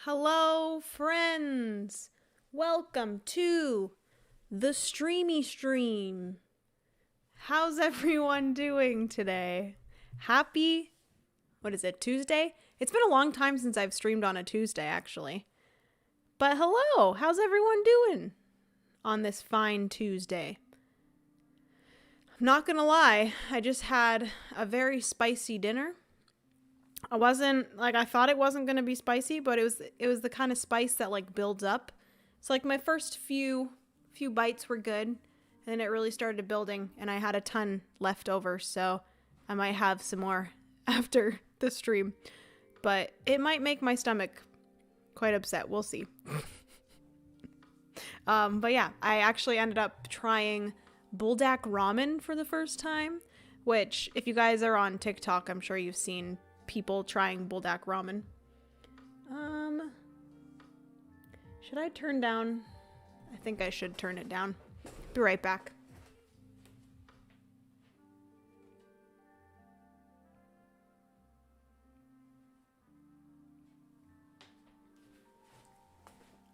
Hello, friends. Welcome to the Streamy Stream. How's everyone doing today? Happy, Tuesday? It's been a long time since I've streamed on a Tuesday, actually. But hello, how's everyone doing on this fine Tuesday? I'm not gonna lie, I just had a very spicy dinner. I thought it wasn't going to be spicy, but it was the kind of spice that like builds up. So like my first few bites were good, and then it really started building, and I had a ton left over, so I might have some more after the stream. But it might make my stomach quite upset. We'll see. But yeah, I actually ended up trying buldak ramen for the first time, which if you guys are on TikTok, I'm sure you've seen people trying buldak ramen. Should I turn down? I think I should turn it down. Be right back.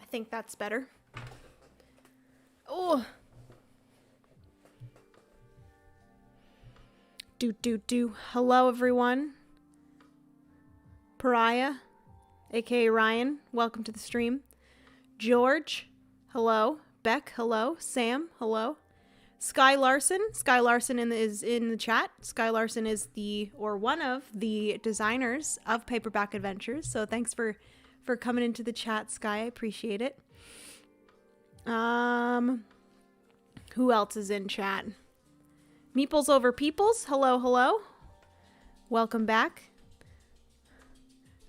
I think that's better. Oh. Hello, everyone. Pariah, aka Ryan, welcome to the stream. George, hello. Beck, hello. Sam, hello. Sky Larson is in the chat. Sky Larson is one of the designers of Paperback Adventures, so thanks for coming into the chat, Sky. I appreciate it. Who else is in chat? Meeples over Peoples, hello. Welcome back.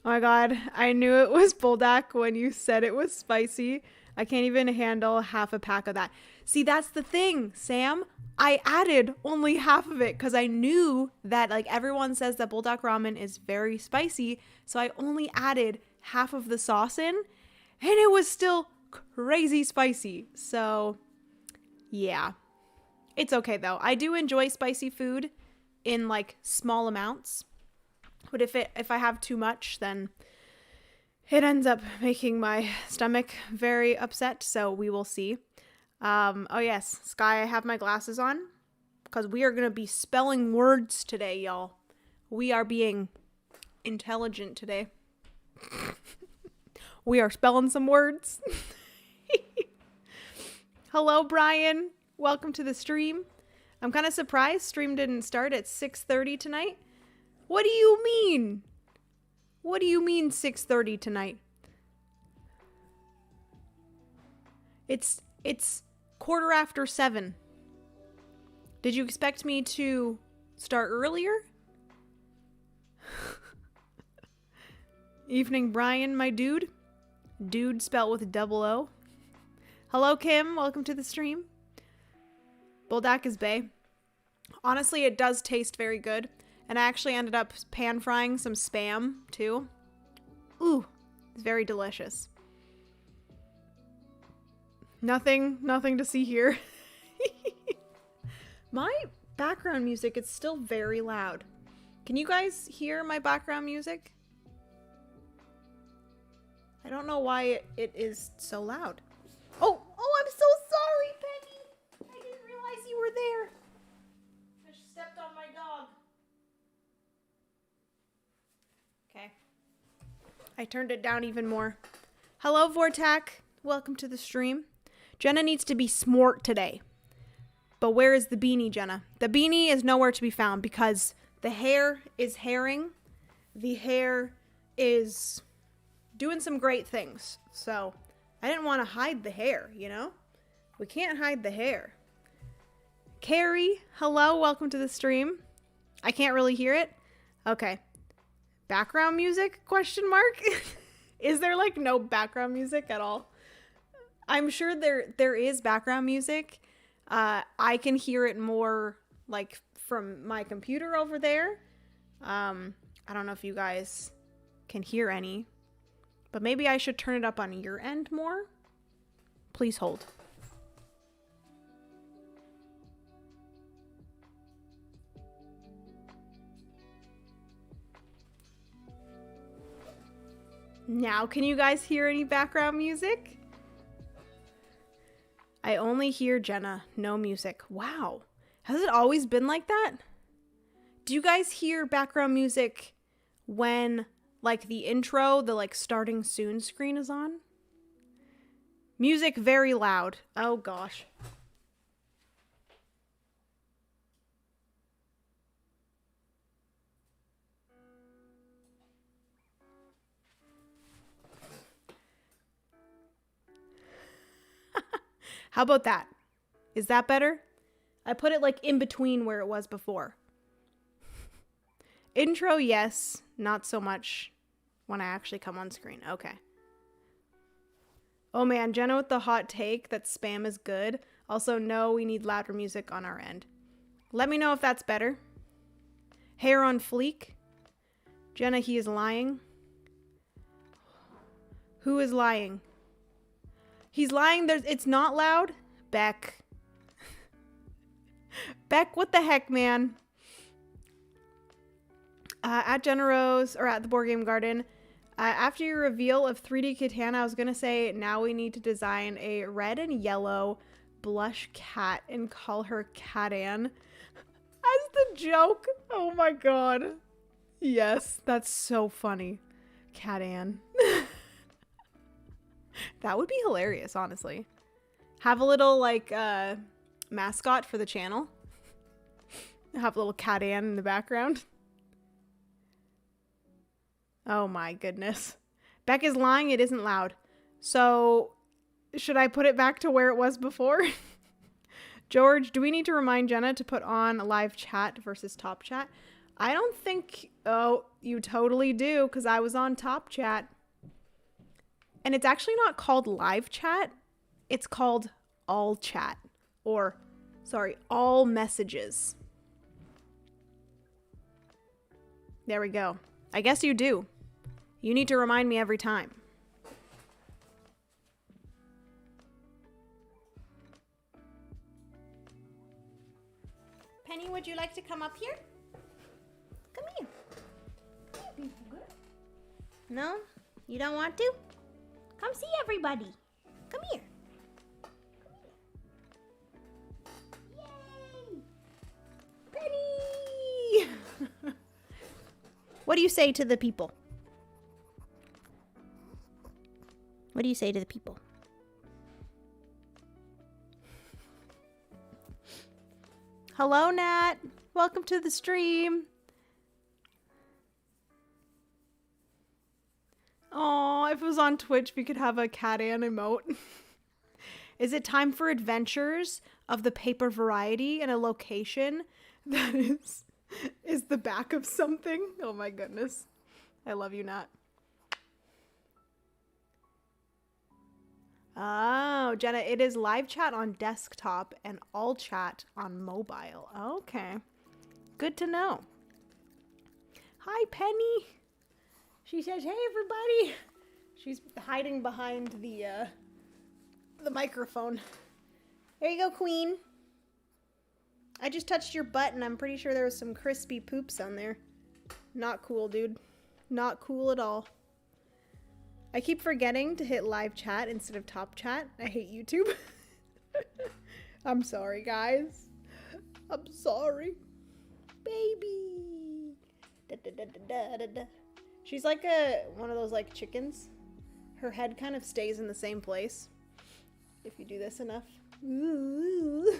Oh my god, I knew it was buldak when you said it was spicy. I can't even handle half a pack of that. See, that's the thing, Sam. I added only half of it because I knew that like everyone says that buldak ramen is very spicy. So I only added half of the sauce in and it was still crazy spicy. So yeah, it's okay though. I do enjoy spicy food in like small amounts. But if I have too much, then it ends up making my stomach very upset. So we will see. Oh yes, Sky, I have my glasses on because we are going to be spelling words today, y'all. We are being intelligent today. We are spelling some words. Hello, Brian. Welcome to the stream. I'm kind of surprised stream didn't start at 6:30 tonight. What do you mean? What do you mean 6:30 tonight? It's 7:15. Did you expect me to start earlier? Evening, Brian, my dude. Dude spelled with a double O. Hello, Kim. Welcome to the stream. Buldak is bae. Honestly, it does taste very good. And I actually ended up pan frying some Spam too. Ooh, it's very delicious. Nothing to see here. My background music is still very loud. Can you guys hear my background music? I don't know why it is so loud. Oh, I'm so sorry, Penny. I didn't realize you were there. I just stepped on my dog. Okay. I turned it down even more. Hello, Vortak. Welcome to the stream. Jenna needs to be smart today. But where is the beanie, Jenna? The beanie is nowhere to be found because the hair is hairing. The hair is doing some great things. So I didn't want to hide the hair, you know? We can't hide the hair. Carrie, hello. Welcome to the stream. I can't really hear it. Okay. Background music? Question mark? Is there like no background music at all? I'm sure there is background music. I can hear it more like from my computer over there. I don't know if you guys can hear any, but maybe I should turn it up on your end more. Please hold. Now, can you guys hear any background music? I only hear Jenna, no music. Wow. Has it always been like that? Do you guys hear background music when, like, the intro, the, like, starting soon screen is on? Music very loud. Oh, gosh. How about that? Is that better? I put it like in between where it was before. Intro, yes. Not so much when I actually come on screen. Okay. Oh man, Jenna with the hot take that spam is good. Also, no, we need louder music on our end. Let me know if that's better. Hair on fleek. Jenna, he is lying. Who is lying? He's lying. It's not loud. Beck. Beck, what the heck, man? At Jenna Rose, or at the Board Game Garden, after your reveal of 3D Katana, I was going to say, now we need to design a red and yellow blush cat and call her Cat-Ann as the joke. Oh my god. Yes, that's so funny. Cat-Ann. That would be hilarious, honestly. Have a little, like, mascot for the channel. Have a little Cat-Ann in the background. Oh my goodness. Beck is lying, it isn't loud. So, should I put it back to where it was before? George, do we need to remind Jenna to put on live chat versus top chat? I don't think... Oh, you totally do, because I was on top chat. And it's actually not called live chat. It's called all chat. Or, sorry, all messages. There we go. I guess you do. You need to remind me every time. Penny, would you like to come up here? Come here. Come here. No? You don't want to? Come see everybody. Come here. Yay! Penny! What do you say to the people? What do you say to the people? Hello, Nat. Welcome to the stream. Oh, if it was on Twitch, we could have a Cat-Ann emote. Is it time for adventures of the paper variety in a location that is the back of something? Oh my goodness. I love you, Nat. Oh, Jenna, it is live chat on desktop and all chat on mobile. Okay. Good to know. Hi, Penny. She says, hey, everybody. She's hiding behind the microphone. There you go, Queen. I just touched your butt, and I'm pretty sure there was some crispy poops on there. Not cool, dude. Not cool at all. I keep forgetting to hit live chat instead of top chat. I hate YouTube. I'm sorry, guys. I'm sorry. Baby. Da, da, da, da, da, da. She's like one of those like chickens. Her head kind of stays in the same place if you do this enough. Ooh.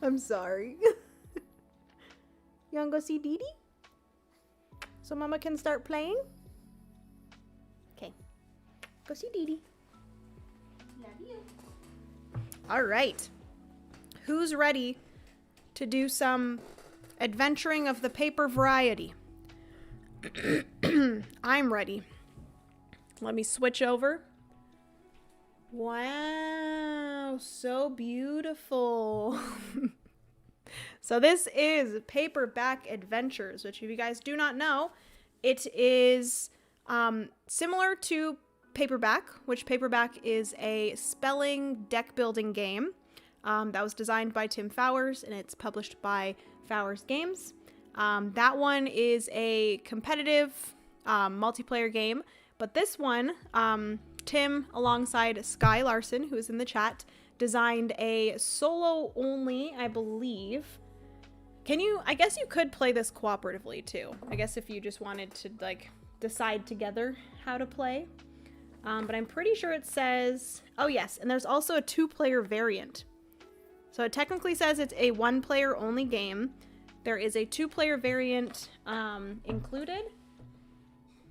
I'm sorry. You wanna go see Dee Dee? So Mama can start playing? Okay. Go see Dee Dee. Love you. All right. Who's ready to do some adventuring of the paper variety? I'm ready. Let me switch over. Wow, so beautiful. So this is Paperback Adventures, which if you guys do not know, it is similar to Paperback, which Paperback is a spelling deck building game that was designed by Tim Fowers and it's published by Fowers Games. That one is a competitive multiplayer game. But this one, Tim, alongside Sky Larson, who is in the chat, designed a solo only, I believe. I guess you could play this cooperatively too. I guess if you just wanted to like decide together how to play. But I'm pretty sure it says, oh yes, and there's also a 2-player variant. So it technically says it's a 1-player only game. There is a 2-player variant included.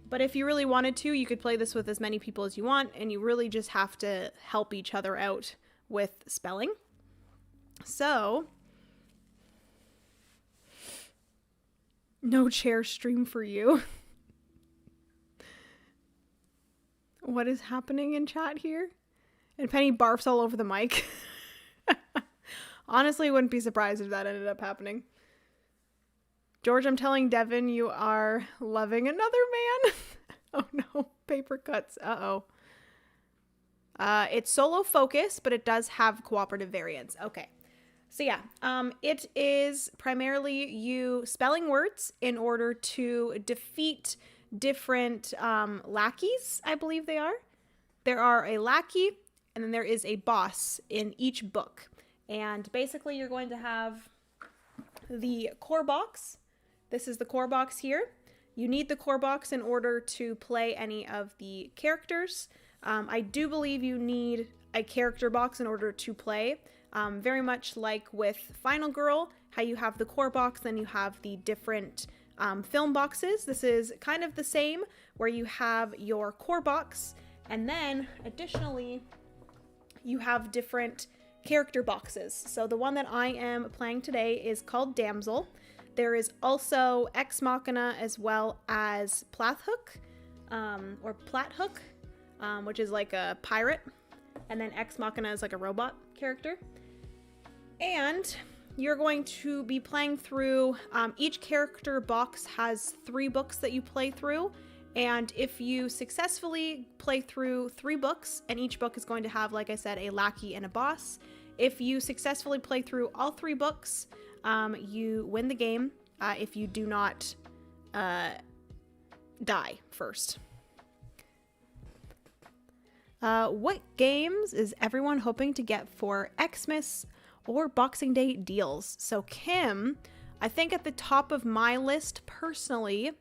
But if you really wanted to, you could play this with as many people as you want, and you really just have to help each other out with spelling. So, no chair stream for you. What is happening in chat here? And Penny barfs all over the mic. Honestly, wouldn't be surprised if that ended up happening. George, I'm telling Devin you are loving another man. Oh no, paper cuts. Uh-oh. It's solo focus, but it does have cooperative variants. Okay. So yeah, it is primarily you spelling words in order to defeat different lackeys, I believe they are. There are a lackey, and then there is a boss in each book. And basically you're going to have the core box. This is the core box here. You need the core box in order to play any of the characters. I do believe you need a character box in order to play. Very much like with Final Girl, how you have the core box, then you have the different film boxes. This is kind of the same, where you have your core box, and then additionally, you have different character boxes. So the one that I am playing today is called DAMSEL. There is also Ex Machina as well as Plathhook, or Plathook, which is like a pirate. And then Ex Machina is like a robot character. And you're going to be playing through, each character box has 3 books that you play through. And if you successfully play through 3 books, and each book is going to have, like I said, a lackey and a boss. If you successfully play through all 3 books, you win the game if you do not die first. What games is everyone hoping to get for Xmas or Boxing Day deals? So Kim, I think at the top of my list personally,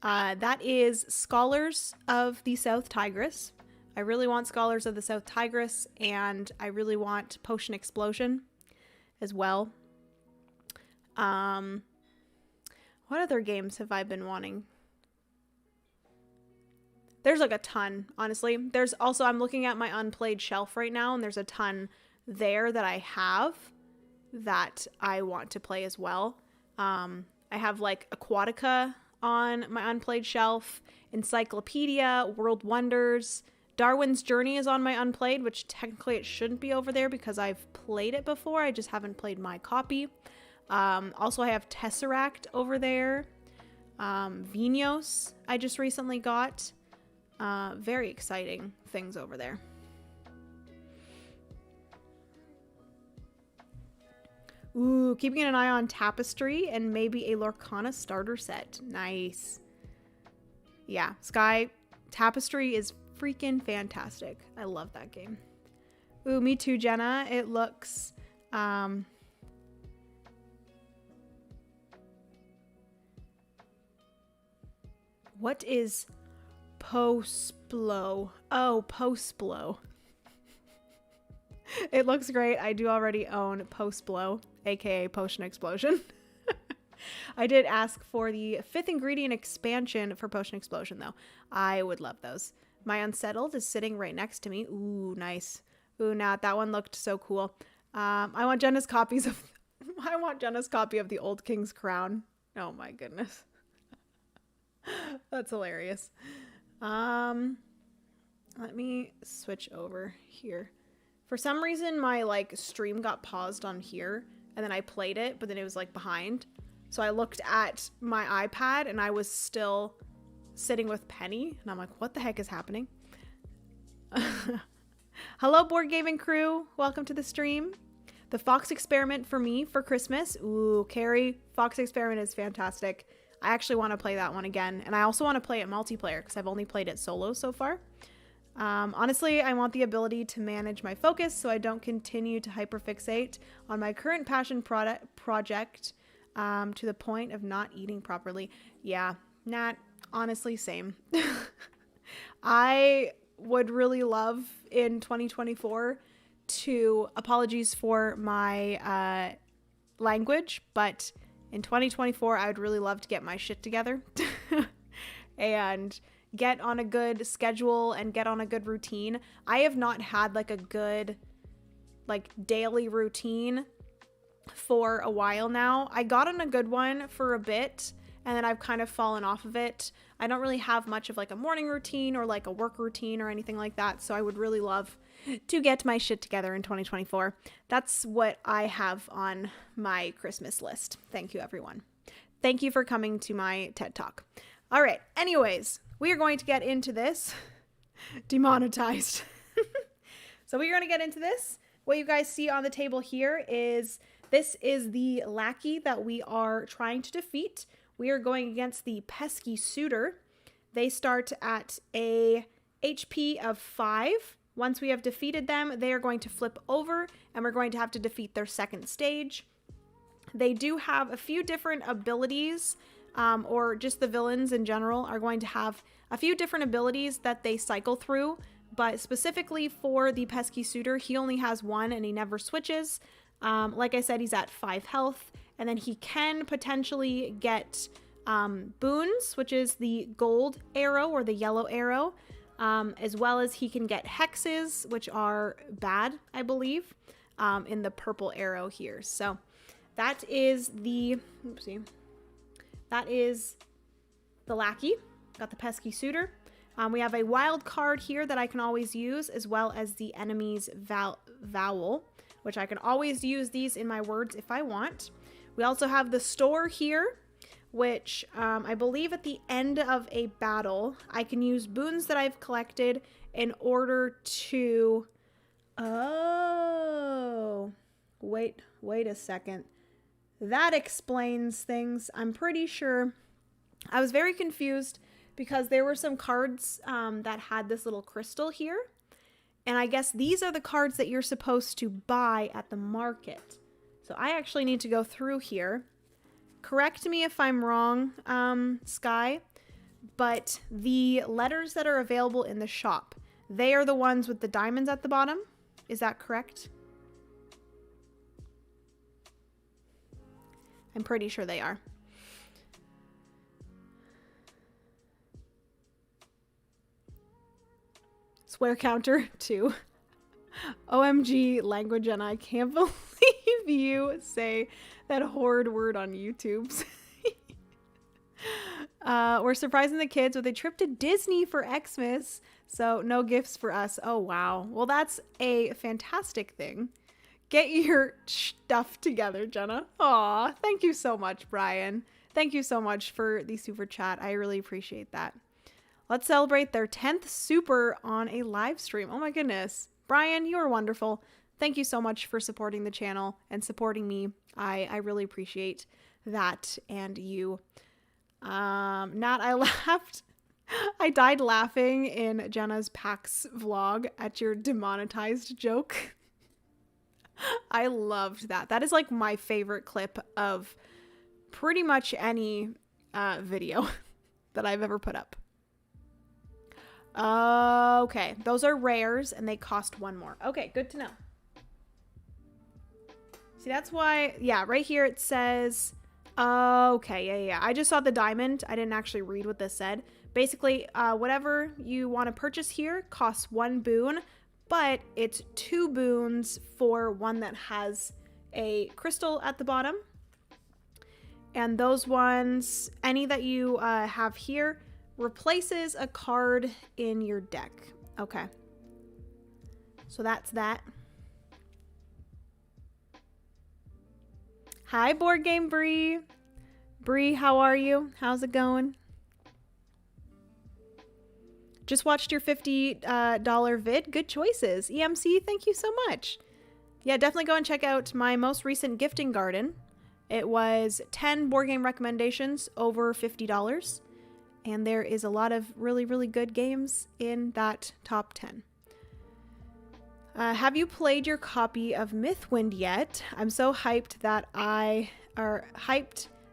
that is Scholars of the South Tigris. I really want Scholars of the South Tigris, and I really want Potion Explosion as well. What other games have I been wanting? There's like a ton, honestly. There's also, I'm looking at my unplayed shelf right now, and there's a ton there that I have that I want to play as well. I have like Aquatica on my unplayed shelf, Encyclopedia, World Wonders, Darwin's Journey is on my unplayed, which technically it shouldn't be over there because I've played it before. I just haven't played my copy. Also, I have Tesseract over there. Vinos I just recently got. Very exciting things over there. Ooh, keeping an eye on Tapestry and maybe a Lorcana starter set. Nice. Yeah, Sky, Tapestry is freaking fantastic. I love that game. Ooh, me too, Jenna. It looks... What is Postblow? Oh, Postblow. It looks great. I do already own Postblow, aka Potion Explosion. I did ask for the 5th ingredient expansion for Potion Explosion, though. I would love those. My Unsettled is sitting right next to me. Ooh, nice. Ooh, Nat, that one looked so cool. I want Jenna's copies of... I want Jenna's copy of the Old King's Crown. Oh my goodness. That's hilarious. Let me switch over here. For some reason, my like stream got paused on here, and then I played it, but then it was like behind. So I looked at my iPad, and I was still sitting with Penny, and I'm like, what the heck is happening? Hello, Board Gaming crew. Welcome to the stream. The Fox Experiment for me for Christmas. Ooh, Carrie, Fox Experiment is fantastic. I actually want to play that one again. And I also want to play it multiplayer because I've only played it solo so far. Honestly, I want the ability to manage my focus so I don't continue to hyperfixate on my current passion project to the point of not eating properly. Yeah, Nat, honestly, same. I would really love in 2024 to, apologies for my language, but in 2024, I would really love to get my shit together and get on a good schedule and get on a good routine. I have not had like a good like daily routine for a while now. I got on a good one for a bit and then I've kind of fallen off of it. I don't really have much of like a morning routine or like a work routine or anything like that. So I would really love to get my shit together in 2024. That's what I have on my Christmas list. Thank you, everyone. Thank you for coming to my TED Talk. All right. Anyways, we are going to get into this. Demonetized. So we're going to get into this. What you guys see on the table here is this is the lackey that we are trying to defeat. We are going against the pesky suitor. They start at a HP of 5. Once we have defeated them, they are going to flip over and we're going to have to defeat their second stage. They do have a few different abilities, or just the villains in general are going to have a few different abilities that they cycle through, but specifically for the pesky suitor, he only has one and he never switches. Like I said, he's at 5 health, and then he can potentially get boons, which is the gold arrow or the yellow arrow, as well as he can get hexes, which are bad, I believe, in the purple arrow here. So that is the, oopsie, that is the lackey. Got the pesky suitor. We have a wild card here that I can always use, as well as the enemy's vowel, which I can always use these in my words if I want. We also have the store here, which I believe at the end of a battle, I can use boons that I've collected in order to... Oh, wait a second. That explains things. I'm pretty sure. I was very confused because there were some cards that had this little crystal here. And I guess these are the cards that you're supposed to buy at the market. So I actually need to go through here. Correct me if I'm wrong, Sky, but the letters that are available in the shop, they are the ones with the diamonds at the bottom. Is that correct? I'm pretty sure they are. Swear counter 2. OMG language, and I can't believe you say that horrid word on YouTube. We're surprising the kids with a trip to Disney for Xmas, so no gifts for us. Oh, wow. Well, that's a fantastic thing. Get your stuff together, Jenna. Aw, thank you so much, Brian. Thank you so much for the super chat. I really appreciate that. Let's celebrate their 10th super on a live stream. Oh my goodness. Brian, you are wonderful. Thank you so much for supporting the channel and supporting me. I really appreciate that and you. Nat, I laughed. I died laughing in Jenna's PAX vlog at your demonetized joke. I loved that. That is like my favorite clip of pretty much any video that I've ever put up. Okay, those are rares and they cost 1 more. Okay, good to know. See, that's why, yeah, right here it says, okay, yeah. I just saw the diamond. I didn't actually read what this said. Basically, whatever you want to purchase here costs 1 boon, but it's 2 boons for one that has a crystal at the bottom. And those ones, any that you have here, replaces a card in your deck. Okay. So that's that. Hi, Board Game Bree. Bree, how are you? How's it going? Just watched your $50 vid. Good choices. EMC, thank you so much. Yeah, definitely go and check out my most recent gifting garden. It was 10 board game recommendations over $50. And there is a lot of really, really good games in that top 10. Have you played your copy of Mythwind yet? I'm so hyped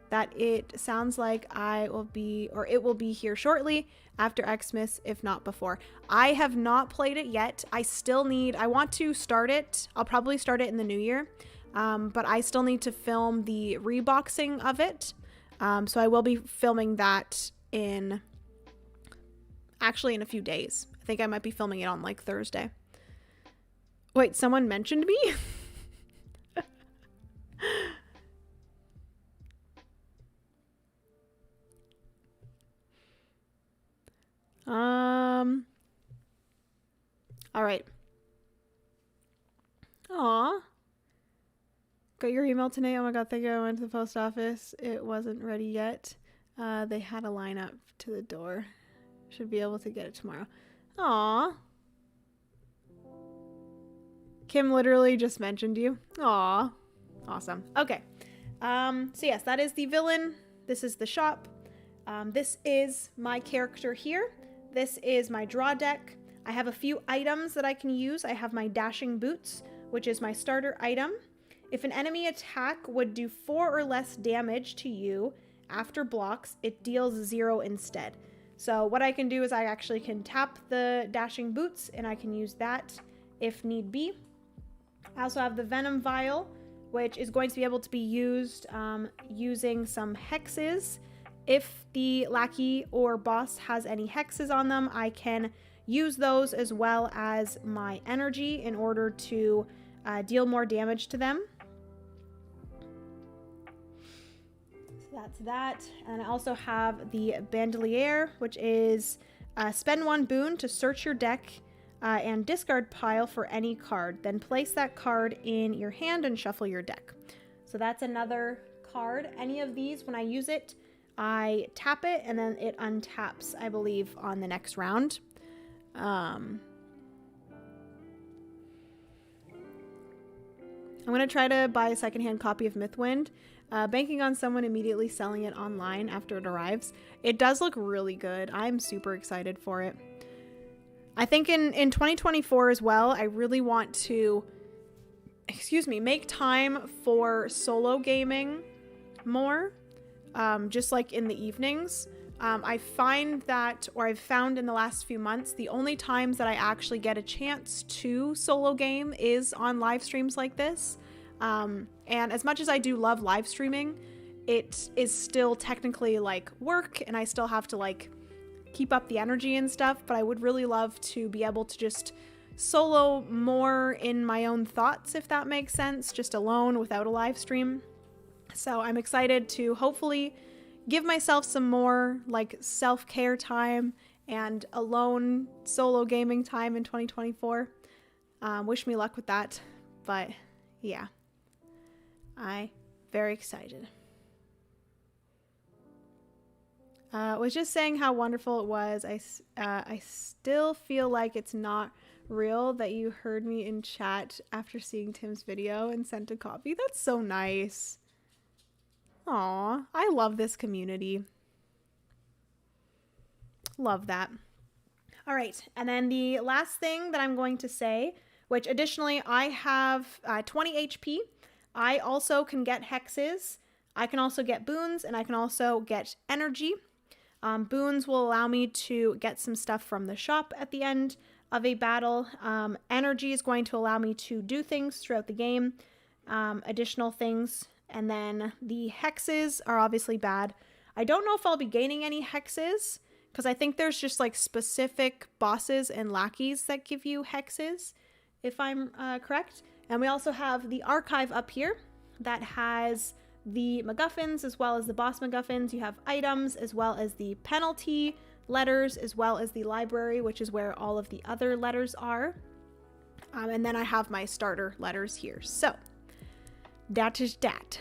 that it sounds like it will be here shortly after Xmas, if not before. I have not played it yet. I want to start it. I'll probably start it in the new year. But I still need to film the reboxing of it. So I will be filming that in a few days. I think I might be filming it on like Thursday. Wait, someone mentioned me? All right. Aw. Got your email today. Oh my God, thank you. I went to the post office. It wasn't ready yet. They had a line up to the door. Should be able to get it tomorrow. Aw. Kim literally just mentioned you. Aw. Awesome. Okay. So yes, that is the villain. This is the shop. This is my character here. This is my draw deck. I have a few items that I can use. I have my dashing boots, which is my starter item. If an enemy attack would do 4 or less damage to you after blocks, it deals 0 instead. So what I can do is I actually can tap the dashing boots and I can use that if need be. I also have the venom vial, which is going to be able to be used using some hexes. If the lackey or boss has any hexes on them, I can use those as well as my energy in order to deal more damage to them. So that's that. And I also have the bandolier, which is spend 1 boon to search your deck and discard pile for any card. Then place that card in your hand and shuffle your deck. So that's another card. Any of these, when I use it, I tap it and then it untaps, I believe, on the next round. I'm going to try to buy a secondhand copy of Mythwind, banking on someone immediately selling it online after it arrives. It does look really good. I'm super excited for it. I think in 2024 as well, I really want to, make time for solo gaming more, just like in the evenings. I've found in the last few months, the only times that I actually get a chance to solo game is on live streams like this. And as much as I do love live streaming, it is still technically like work and I still have to like keep up the energy and stuff, but I would really love to be able to just solo more in my own thoughts, if that makes sense, just alone without a live stream. So I'm excited to hopefully give myself some more like self-care time and alone solo gaming time in 2024. Wish me luck with that, but yeah, I'm very excited. Was just saying how wonderful it was. I still feel like it's not real that you heard me in chat after seeing Tim's video and sent a copy. That's so nice. Aw, I love this community. Love that. All right, and then the last thing that I'm going to say, which additionally I have 20 HP. I also can get hexes. I can also get boons, and I can also get energy. Boons will allow me to get some stuff from the shop at the end of a battle. Energy is going to allow me to do things throughout the game, additional things. And then the hexes are obviously bad. I don't know if I'll be gaining any hexes because I think there's just like specific bosses and lackeys that give you hexes, if I'm correct. And we also have the archive up here that has the MacGuffins as well as the boss MacGuffins. You have items as well as the penalty letters as well as the library, which is where all of the other letters are. And then I have my starter letters here. So that is that.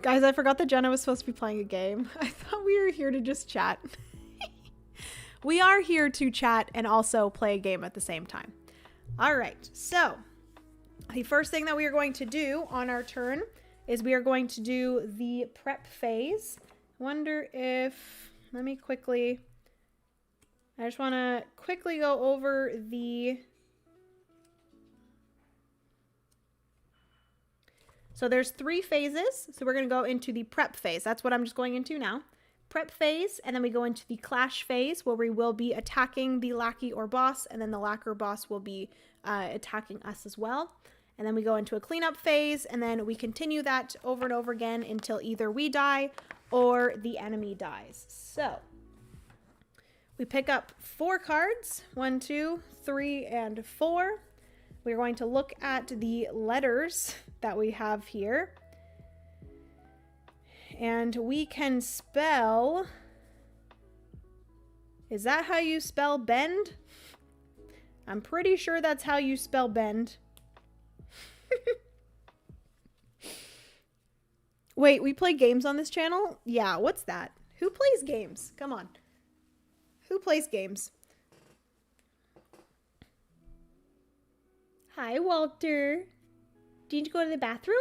Guys, I forgot that Jenna was supposed to be playing a game. I thought we were here to just chat. We are here to chat and also play a game at the same time. All right, so the first thing that we are going to do on our turn is we are going to do the prep phase. Wonder if, let me quickly, I just want to quickly go over the, so there's 3 phases. So we're going to go into the prep phase. That's what I'm just going into now. Prep phase, and then we go into the clash phase where we will be attacking the lackey or boss, and then the lacquer boss will be attacking us as well. And then we go into a cleanup phase, and then we continue that over and over again until either we die or the enemy dies. So we pick up 4 cards, 1, 2, 3, and 4. We're going to look at the letters that we have here. And we can spell, is that how you spell bend? I'm pretty sure that's how you spell bend. Wait, we play games on this channel? Yeah, what's that? Who plays games? Come on. Who plays games? Hi, Walter. Do you need to go to the bathroom?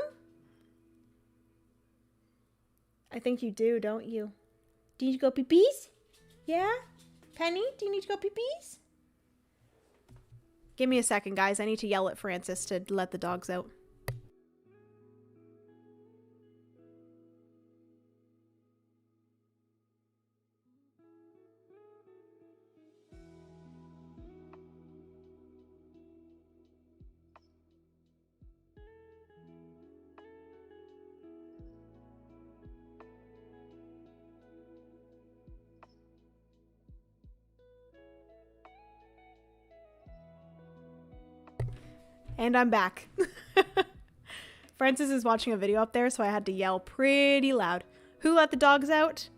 I think you do, don't you? Do you need to go pee-pees? Yeah? Penny, do you need to go pee-pees? Give me a second, guys. I need to yell at Francis to let the dogs out. And I'm back. Francis is watching a video up there, so I had to yell pretty loud. Who let the dogs out?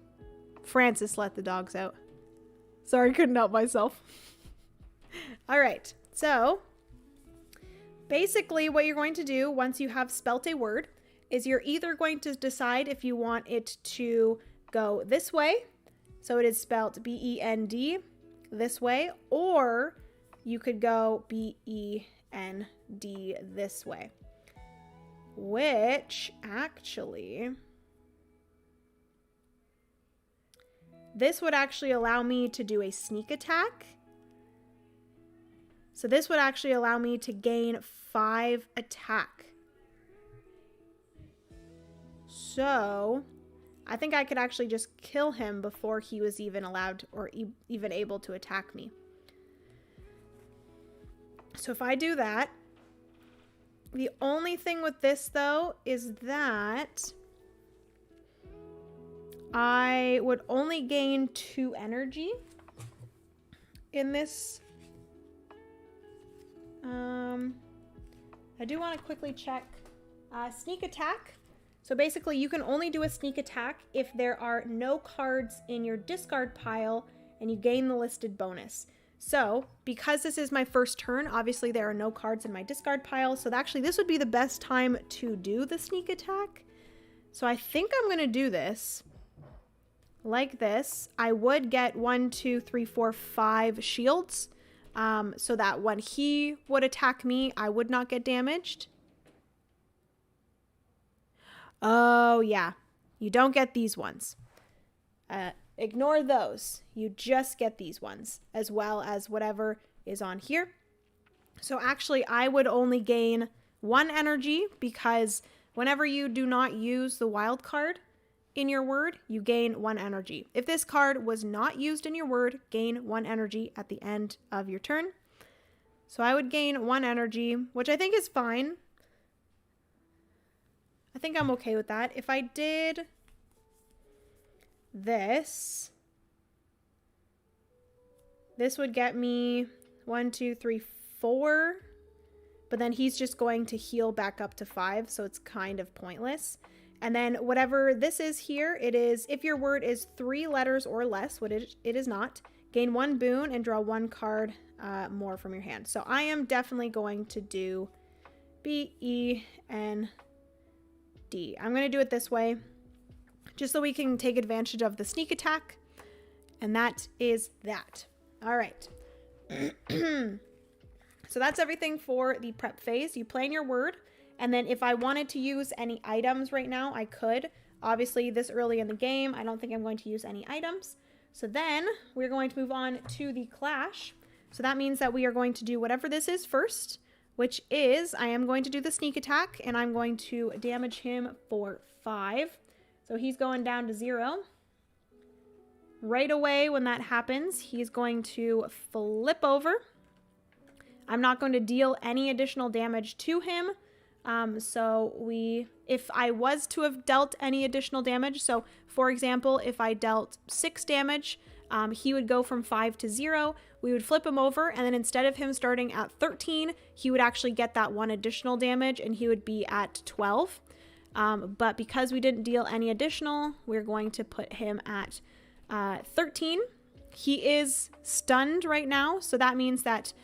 Francis let the dogs out. Sorry, couldn't help myself. All right, so basically what you're going to do once you have spelt a word is you're either going to decide if you want it to go this way, so it is spelt B-E-N-D, this way, or you could go B-E-N-D this way, which actually, this would actually allow me to do a sneak attack. So this would actually allow me to gain 5 attack. So I think I could actually just kill him before he was even allowed or even able to attack me. So if I do that, the only thing with this though is that I would only gain 2 energy in this. I do want to quickly check sneak attack. So basically you can only do a sneak attack if there are no cards in your discard pile and you gain the listed bonus. So because this is my first turn, obviously there are no cards in my discard pile. So actually this would be the best time to do the sneak attack. So I think I'm going to do this like this. I would get 1, 2, 3, 4, 5 shields. So that when he would attack me, I would not get damaged. Oh yeah, you don't get these ones. Ignore those. You just get these ones as well as whatever is on here. So actually I would only gain 1 energy because whenever you do not use the wild card in your word, you gain 1 energy. If this card was not used in your word, gain 1 energy at the end of your turn. So I would gain 1 energy, which I think is fine. I think I'm okay with that. If I did this would get me 1, 2, 3, 4, but then he's just going to heal back up to 5, so it's kind of pointless. And then whatever this is here, it is, if your word is 3 letters or less, what it is not, gain 1 boon and draw 1 card more from your hand. So I am definitely going to do B-E-N-D. I'm going to do it this way, just so we can take advantage of the sneak attack. And that is that. All right. So that's everything for the prep phase. You plan your word, and then if I wanted to use any items right now, I could. Obviously, this early in the game, I don't think I'm going to use any items. So then we're going to move on to the clash. So that means that we are going to do whatever this is first, which is I am going to do the sneak attack, and I'm going to damage him for 5. So he's going down to 0. Right away when that happens, he's going to flip over. I'm not going to deal any additional damage to him. If I was to have dealt any additional damage, so for example, if I dealt 6 damage, he would go from 5 to 0. We would flip him over, and then instead of him starting at 13, he would actually get that 1 additional damage, and he would be at 12. But because we didn't deal any additional, we're going to put him at 13. He is stunned right now, so that means that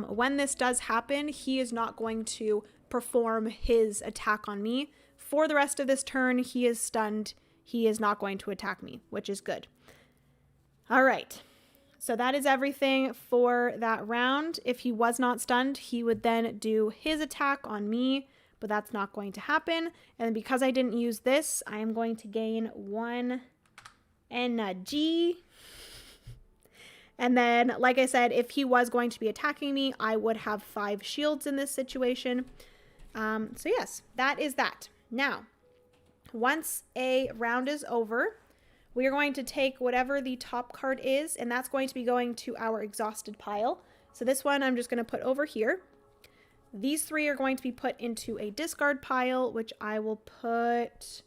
when this does happen, he is not going to perform his attack on me. For the rest of this turn, he is stunned. He is not going to attack me, which is good. All right. So that is everything for that round. If he was not stunned, he would then do his attack on me, but that's not going to happen. And because I didn't use this, I am going to gain 1 energy. And then, like I said, if he was going to be attacking me, I would have 5 shields in this situation. So yes, that is that. Now, once a round is over, we are going to take whatever the top card is, and that's going to be going to our exhausted pile. So this one I'm just going to put over here. These 3 are going to be put into a discard pile, which I will put...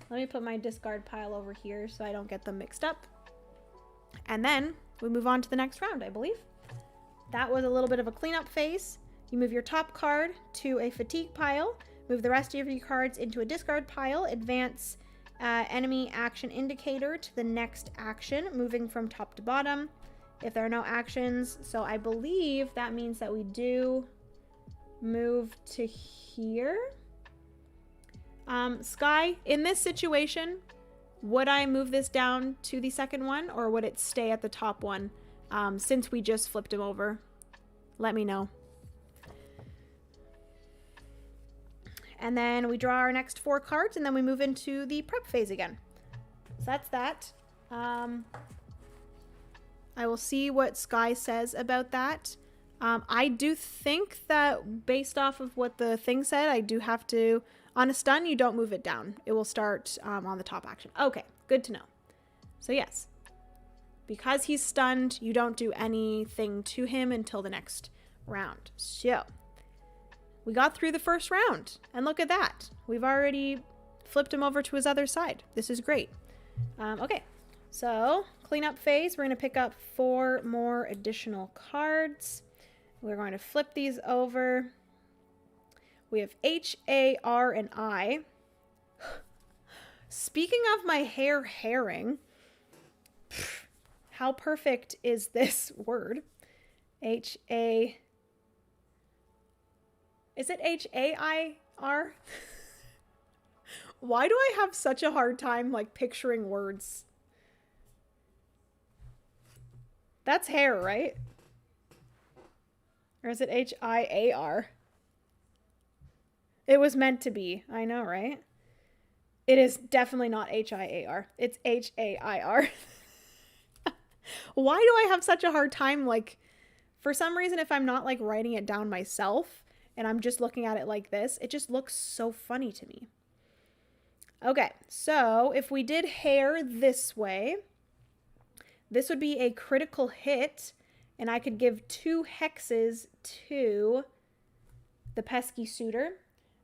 Let me put my discard pile over here so I don't get them mixed up. And then we move on to the next round, I believe. That was a little bit of a cleanup phase. You move your top card to a fatigue pile, move the rest of your cards into a discard pile, advance enemy action indicator to the next action, moving from top to bottom. If there are no actions, so I believe that means that we do move to here. Sky, in this situation, would I move this down to the second one, or would it stay at the top one since we just flipped him over? Let me know. And then we draw our next 4 cards, and then we move into the prep phase again. So that's that. I will see what Sky says about that. I do think that based off of what the thing said, I do have to... On a stun, you don't move it down. It will start on the top action. Okay, good to know. So yes, because he's stunned, you don't do anything to him until the next round. So... we got through the first round, and look at that. We've already flipped him over to his other side. This is great. Okay, so cleanup phase. We're going to pick up 4 more additional cards. We're going to flip these over. We have H, A, R, and I. Speaking of my hair herring, how perfect is this word? H, A... Is it H-A-I-R? Why do I have such a hard time, like, picturing words? That's hair, right? Or is it H-I-A-R? It was meant to be. I know, right? It is definitely not H-I-A-R. It's H-A-I-R. Why do I have such a hard time, like, for some reason, if I'm not, like, writing it down myself... and I'm just looking at it like this, it just looks so funny to me. Okay, so if we did hair this way, this would be a critical hit, and I could give 2 hexes to the pesky suitor.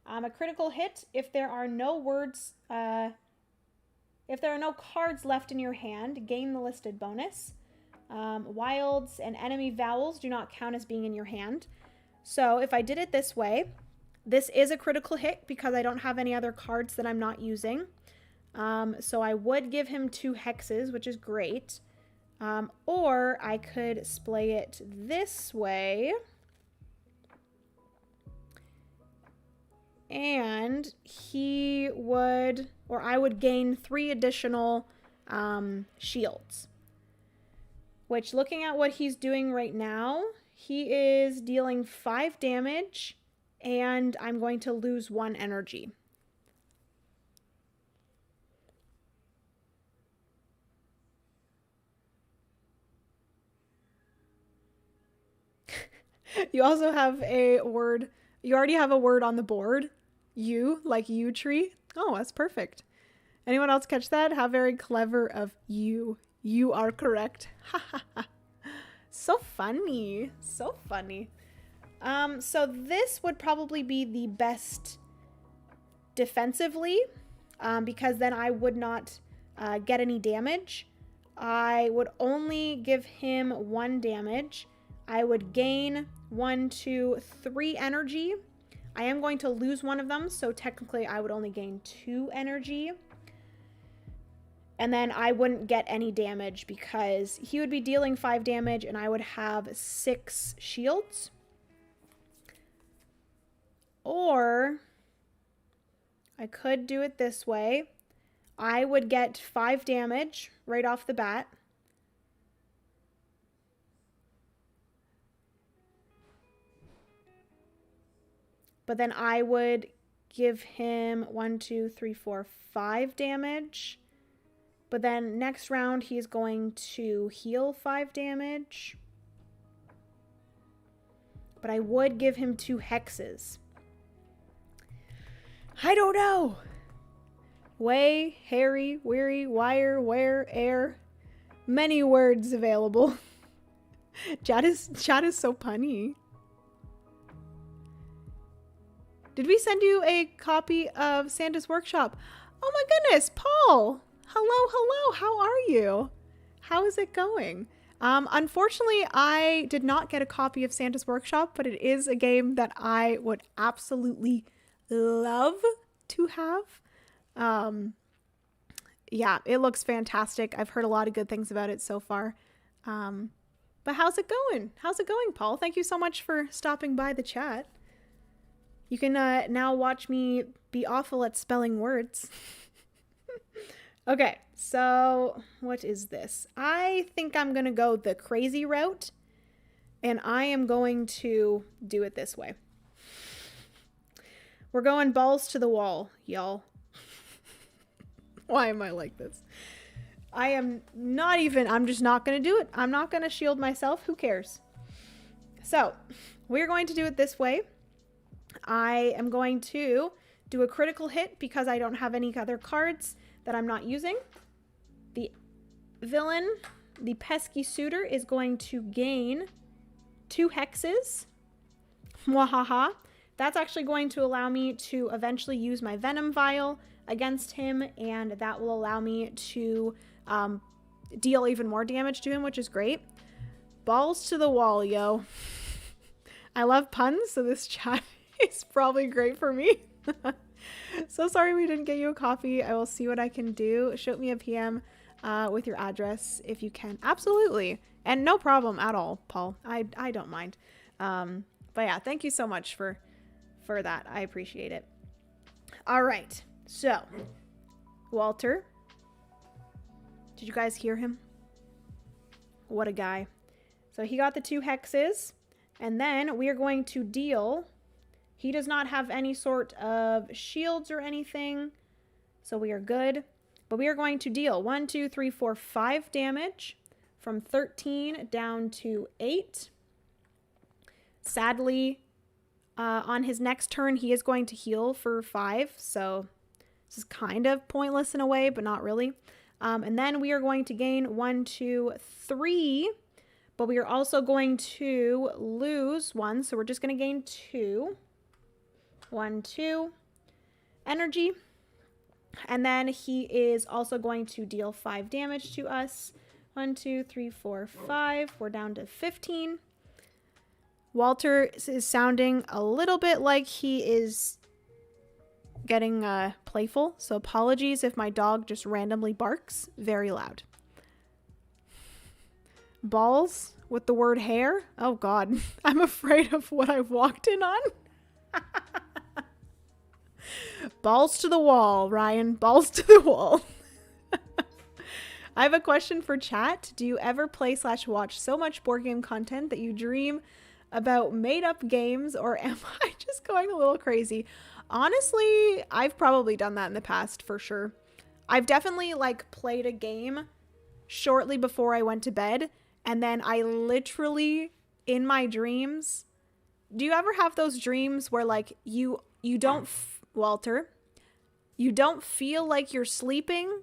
A critical hit, if there are no words, if there are no cards left in your hand, gain the listed bonus. Wilds and enemy vowels do not count as being in your hand. So if I did it this way, this is a critical hit because I don't have any other cards that I'm not using. So I would give him 2 hexes, which is great. Or I could splay it this way. And he would, or I would gain 3 additional shields. Which, looking at what he's doing right now, he is dealing 5 damage, and I'm going to lose 1 energy. You also have a word. You already have a word on the board. You, like yew tree. Oh, that's perfect. Anyone else catch that? How very clever of you. You are correct. So funny. So funny. So this would probably be the best defensively, because then I would not get any damage. I would only give him 1 damage. I would gain 1, 2, 3 energy. I am going to lose 1 of them, so technically I would only gain 2 energy. And then I wouldn't get any damage because he would be dealing 5 damage and I would have 6 shields. Or I could do it this way. I would get 5 damage right off the bat. But then I would give him 1, 2, 3, 4, 5 damage. But then next round, he's going to heal 5 damage. But I would give him 2 hexes. I don't know. Way, hairy, weary, wire, wear, air. Many words available. Chat is so punny. Did we send you a copy of Santa's Workshop? Oh my goodness, Paul. Hello. How are you? How is it going? Unfortunately, I did not get a copy of Santa's Workshop, but it is a game that I would absolutely love to have. Yeah, it looks fantastic. I've heard a lot of good things about it so far. But how's it going? How's it going, Paul? Thank you so much for stopping by the chat. You can now watch me be awful at spelling words. Okay, so what is this? I think I'm going to go the crazy route, and I am going to do it this way. We're going balls to the wall, y'all. Why am I like this? I'm just not going to do it. I'm not going to shield myself. Who cares? So, we're going to do it this way. I am going to do a critical hit because I don't have any other cards that I'm not using. The villain, the pesky suitor, is going to gain 2 hexes. Mwahaha. That's actually going to allow me to eventually use my venom vial against him, and that will allow me to deal even more damage to him, which is great. Balls to the wall, yo. I love puns, so this chat is probably great for me. So sorry we didn't get you a copy. I will see what I can do. Shoot me a PM with your address if you can. Absolutely. And no problem at all, Paul. I don't mind. But yeah, thank you so much for that. I appreciate it. All right. So, Walter. Did you guys hear him? What a guy. So he got the 2 hexes. And then we are going to deal... He does not have any sort of shields or anything, so we are good. But we are going to deal 1, 2, 3, 4, 5 damage from 13 down to 8. Sadly, on his next turn, he is going to heal for 5, so this is kind of pointless in a way, but not really. And then we are going to gain 1, 2, 3, but we are also going to lose 1, so we're just going to gain 2. 1, 2 energy, and then he is also going to deal 5 damage to us. 1, 2, 3, 4, 5. We're down to 15. Walter is sounding a little bit like he is getting playful, so apologies if my dog just randomly barks very loud. Balls with the word hair. Oh god, I'm afraid of what I've walked in on. Balls to the wall, Ryan. Balls to the wall. I have a question for chat. Do you ever play/watch so much board game content that you dream about made up games, or am I just going a little crazy? Honestly, I've probably done that in the past for sure. I've definitely like played a game shortly before I went to bed, and then I literally in my dreams, do you ever have those dreams where like you don't Walter, you don't feel like you're sleeping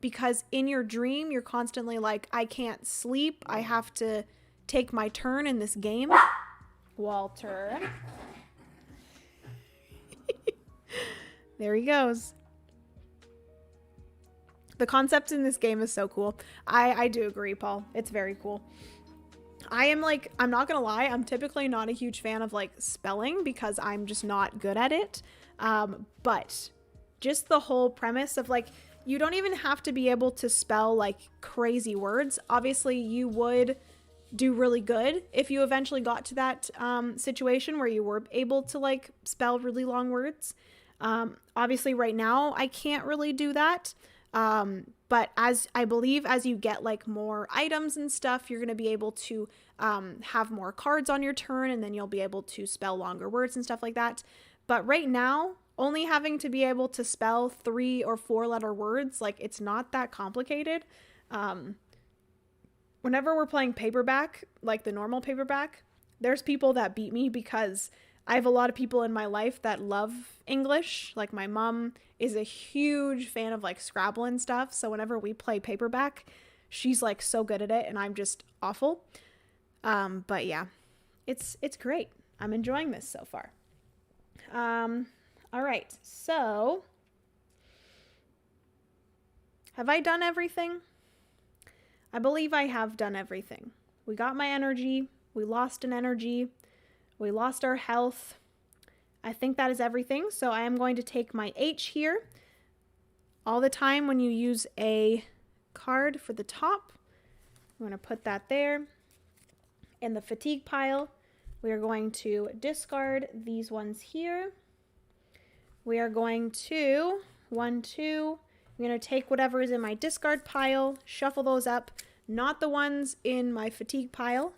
because in your dream you're constantly like, I can't sleep, I have to take my turn in this game. Walter. There he goes. The concept in this game is so cool. I do agree, Paul. It's very cool. I'm not gonna lie, I'm typically not a huge fan of like spelling because I'm just not good at it. But just the whole premise of like, you don't even have to be able to spell like crazy words. Obviously, you would do really good if you eventually got to that situation where you were able to like spell really long words. Obviously right now I can't really do that. But as I believe, as you get like more items and stuff, you're going to be able to have more cards on your turn, and then you'll be able to spell longer words and stuff like that. But right now, only having to be able to spell 3 or 4 letter words, like it's not that complicated. Whenever we're playing paperback, like the normal paperback, there's people that beat me because I have a lot of people in my life that love English. Like my mom is a huge fan of like Scrabble and stuff. So whenever we play paperback, she's like so good at it and I'm just awful. But yeah, it's great. I'm enjoying this so far. All right. So have I done everything? I believe I have done everything. We got my energy. We lost an energy. We lost our health. I think that is everything. So I am going to take my H here. All the time when you use a card for the top, I'm going to put that there. In the fatigue pile, we are going to discard these ones here. We are going to, 1, 2, I'm going to take whatever is in my discard pile, shuffle those up, not the ones in my fatigue pile.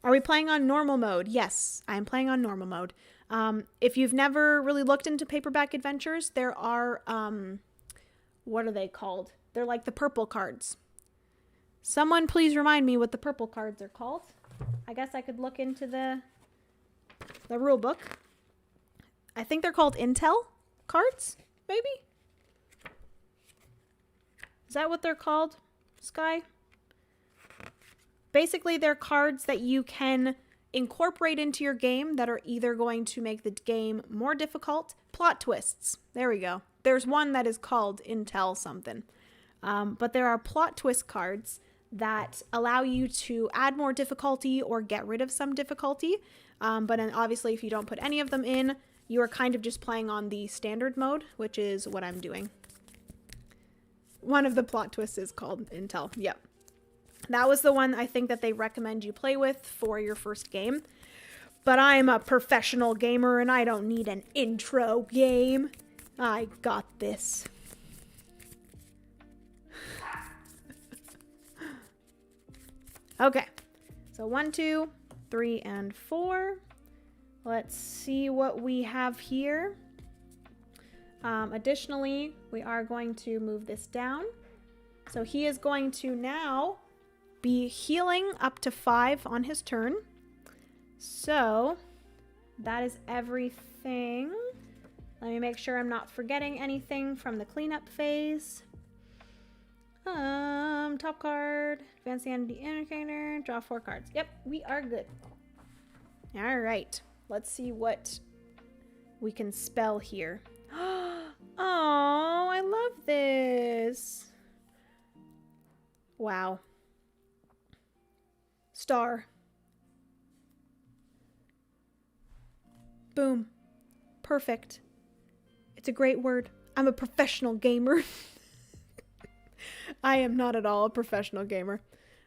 Are we playing on normal mode? Yes, I'm playing on normal mode. If you've never really looked into Paperback Adventures, there are, what are they called? They're like the purple cards. Someone please remind me what the purple cards are called. I guess I could look into the rule book. I think they're called Intel cards, maybe? Is that what they're called, Sky? Basically, they're cards that you can incorporate into your game that are either going to make the game more difficult. Plot twists. There we go. There's one that is called Intel something. But there are plot twist cards that allow you to add more difficulty or get rid of some difficulty. But then obviously, if you don't put any of them in, you are kind of just playing on the standard mode, which is what I'm doing. One of the plot twists is called Intel. Yep. That was the one I think that they recommend you play with for your first game. But I'm a professional gamer and I don't need an intro game. I got this. Okay. So 1, 2, 3, and 4. Let's see what we have here. Additionally, we are going to move this down. So he is going to now be healing up to 5 on his turn. So that is everything. Let me make sure I'm not forgetting anything from the cleanup phase. Top card, advance the enemy indicator, draw 4 cards. Yep, we are good. All right, let's see what we can spell here. Oh, I love this. Wow. Star. Boom. Perfect. It's a great word. I'm a professional gamer. I am not at all a professional gamer.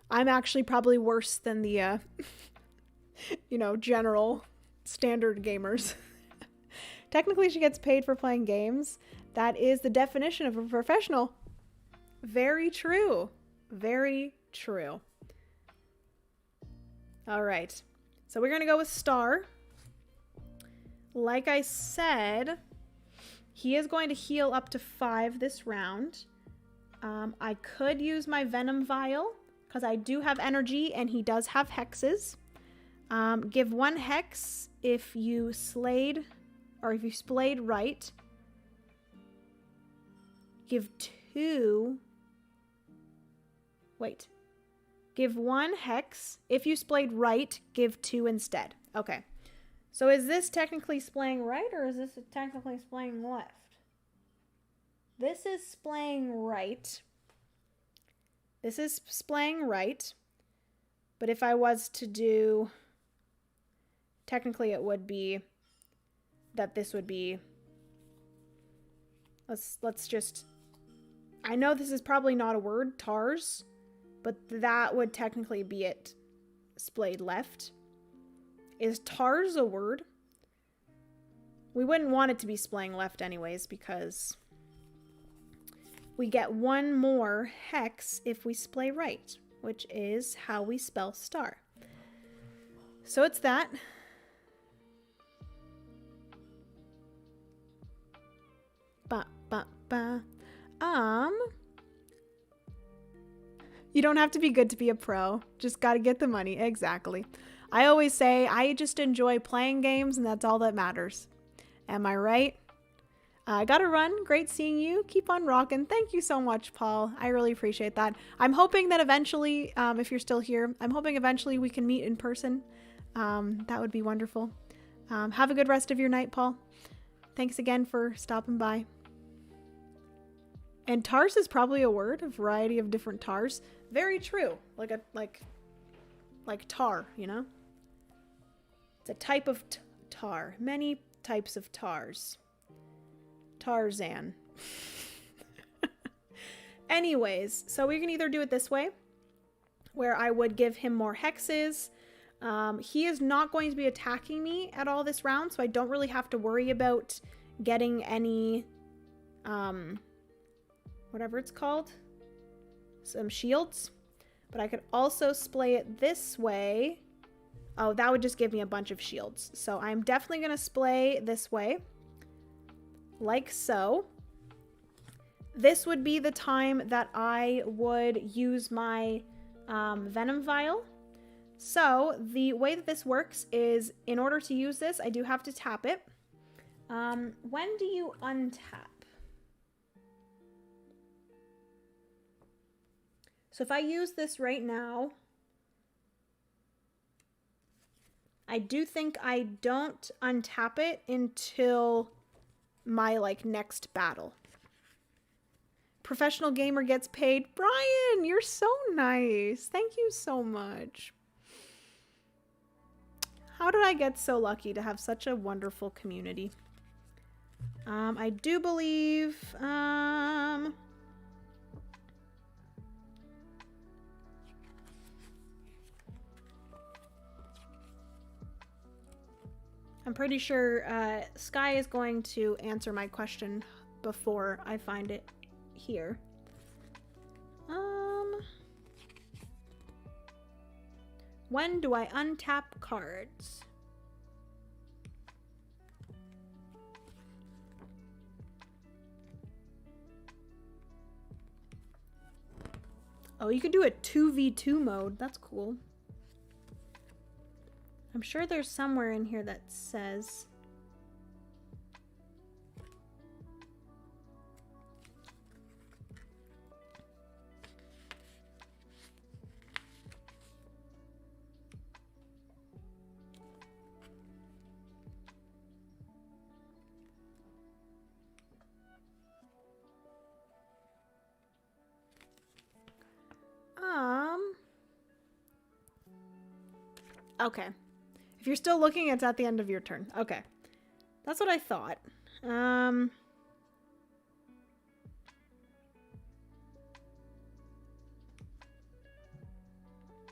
I'm actually probably worse than the, general standard gamers. Technically, she gets paid for playing games. That is the definition of a professional. Very true. Very true. All right. So we're going to go with Star. Like I said, he is going to heal up to 5 this round. I could use my Venom Vial because I do have energy and he does have hexes. Give 1 hex if you slayed, or if you splayed right. Give 2. Wait. Give 1 hex. If you splayed right, give 2 instead. Okay. So is this technically splaying right, or is this technically splaying left? This is splaying right. This is splaying right. But if I was to do... Technically it would be that this would be... Let's just... I know this is probably not a word, TARS, but that would technically be it splayed left. Is TARS a word? We wouldn't want it to be splaying left anyways, because we get 1 more hex if we splay right, which is how we spell star. So it's that. You don't have to be good to be a pro. Just gotta get the money. Exactly. I always say I just enjoy playing games and that's all that matters. Am I right? I gotta run. Great seeing you. Keep on rocking. Thank you so much, Paul. I really appreciate that. I'm hoping that eventually, if you're still here, I'm hoping eventually we can meet in person. That would be wonderful. Have a good rest of your night, Paul. Thanks again for stopping by. And TARS is probably a word, a variety of different TARS. Very true. Like tar, you know? It's a type of tar. Many types of TARS. Tarzan. Anyways, so we can either do it this way, where I would give him more hexes. He is not going to be attacking me at all this round, so I don't really have to worry about getting any... whatever it's called, some shields. But I could also splay it this way. Oh, that would just give me a bunch of shields. So I'm definitely going to splay this way, like so. This would be the time that I would use my Venom Vial. So the way that this works is, in order to use this, I do have to tap it. When do you untap? So if I use this right now, I do think I don't untap it until my next battle. Professional gamer gets paid. Brian, you're so nice. Thank you so much. How did I get so lucky to have such a wonderful community? I do believe, I'm pretty sure Sky is going to answer my question before I find it here. When do I untap cards? Oh, you could do a 2v2 mode. That's cool. I'm sure there's somewhere in here that says... Okay. If you're still looking, it's at the end of your turn. Okay. That's what I thought. Do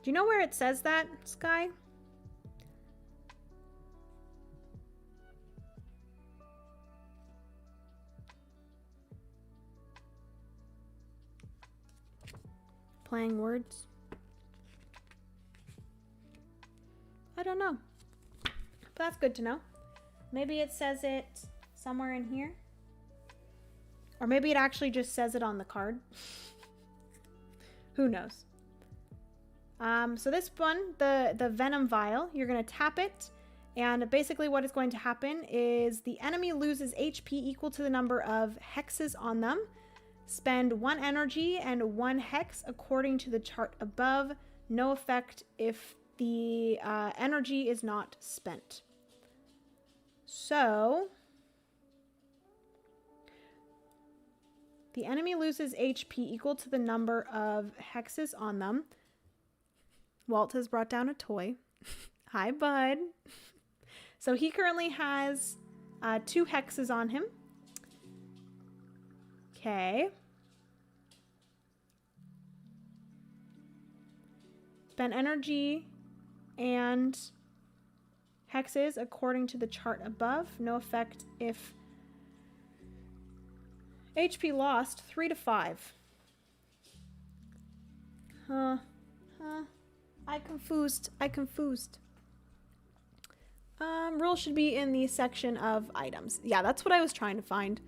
you know where it says that, Sky? Playing words. I don't know. But that's good to know. Maybe it says it somewhere in here. Or maybe it actually just says it on the card. Who knows? So this one, the Venom Vial, you're going to tap it. And basically what is going to happen is the enemy loses HP equal to the number of hexes on them. Spend 1 energy and 1 hex according to the chart above. No effect if the energy is not spent. So the enemy loses HP equal to the number of hexes on them. Walt has brought down a toy. Hi, bud. So he currently has 2 hexes on him. Okay. Spend energy and hexes according to the chart above. No effect if HP lost 3 to 5. I confused. Rules should be in the section of items. Yeah, that's what I was trying to find.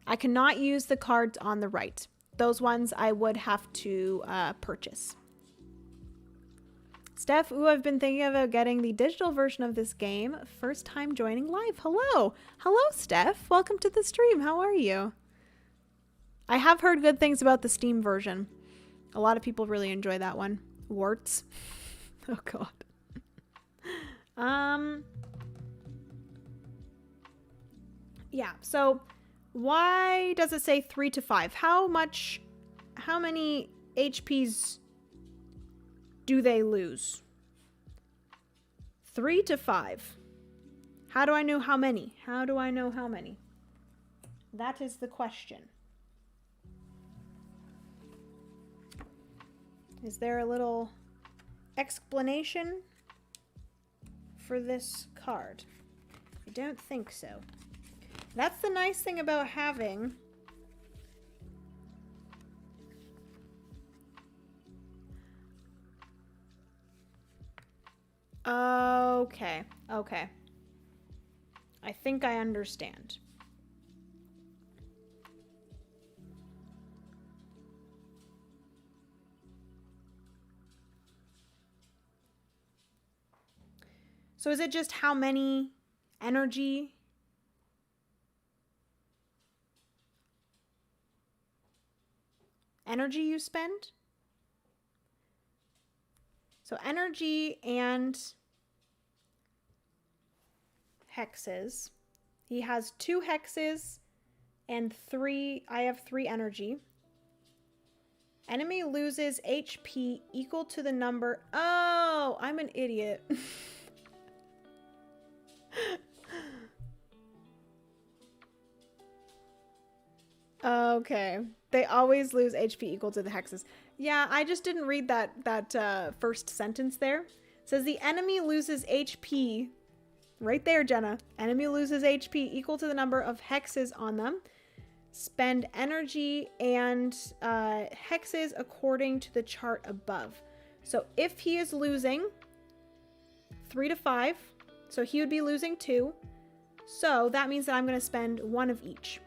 I cannot use the cards on the right. Those ones I would have to purchase. Steph, ooh, I've been thinking about getting the digital version of this game. First time joining live. Hello. Hello, Steph. Welcome to the stream. How are you? I have heard good things about the Steam version. A lot of people really enjoy that one. Warts. Oh, God. Yeah, so why does it say 3 to 5? How many HPs do they lose? 3 to 5. How do I know how many? How do I know how many? That is the question. Is there a little explanation for this card? I don't think so. That's the nice thing about having okay. I think I understand. So is it just how many energy you spend? So energy and hexes. He has 2 hexes and 3. I have 3 energy. Enemy loses HP equal to the number. Oh, I'm an idiot. Okay. They always lose HP equal to the hexes. Yeah, I just didn't read that first sentence there. It says the enemy loses HP. Right there, Jenna. Enemy loses HP equal to the number of hexes on them. Spend energy and hexes according to the chart above. So if he is losing 3 to 5, so he would be losing 2. So that means that I'm going to spend 1 of each.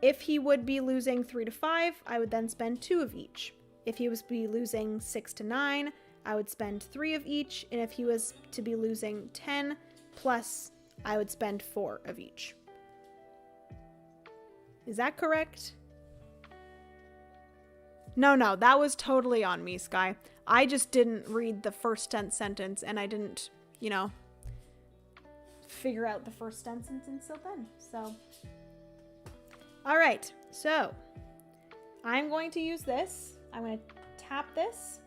If he would be losing 3 to 5, I would then spend 2 of each. If he was to be losing 6 to 9, I would spend 3 of each. And if he was to be losing 10 plus, I would spend 4 of each. Is that correct? No, that was totally on me, Sky. I just didn't read the first sentence and I didn't, figure out the first sentence until then. So, all right. So, I'm going to use this. I'm going to tap this.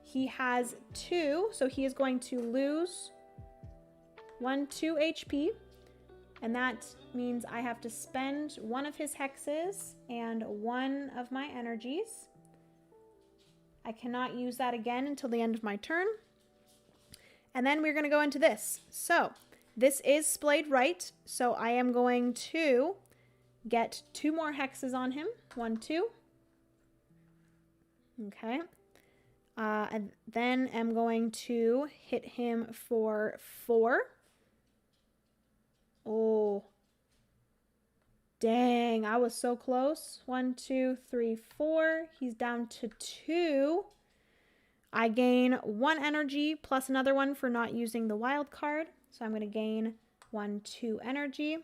He has 2, so he is going to lose 2 HP. And that means I have to spend 1 of his hexes and 1 of my energies. I cannot use that again until the end of my turn. And then we're going to go into this. So This is splayed right, so I am going to get 2 more hexes on him. 1, 2. Okay. And then I'm going to hit him for 4. Oh. Dang, I was so close. 1, 2, 3, 4. He's down to 2. I gain 1 energy plus another one for not using the wild card. So I'm going to gain 1, 2 energy.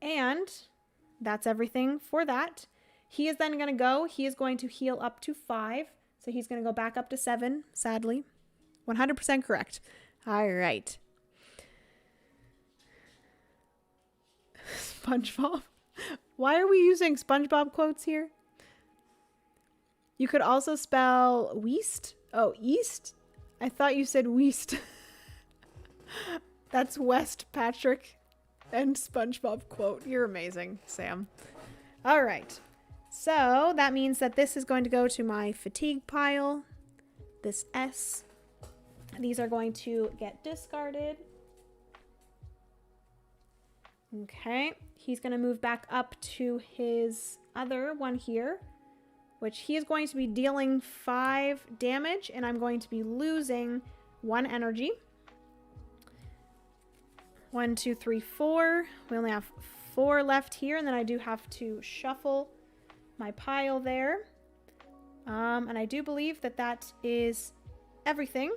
And that's everything for that. He is then going to go. He is going to heal up to 5. So he's going to go back up to 7, sadly. 100% correct. All right. SpongeBob. Why are we using SpongeBob quotes here? You could also spell Weast. Oh, East? I thought you said Weast. That's West Patrick and SpongeBob quote. You're amazing, Sam. All right. So that means that this is going to go to my fatigue pile. This S. These are going to get discarded. Okay. He's going to move back up to his other one here, which he is going to be dealing 5 damage, and I'm going to be losing 1 energy. 1, 2, 3, 4. We only have 4 left here, and then I do have to shuffle my pile there. And I do believe that that is everything.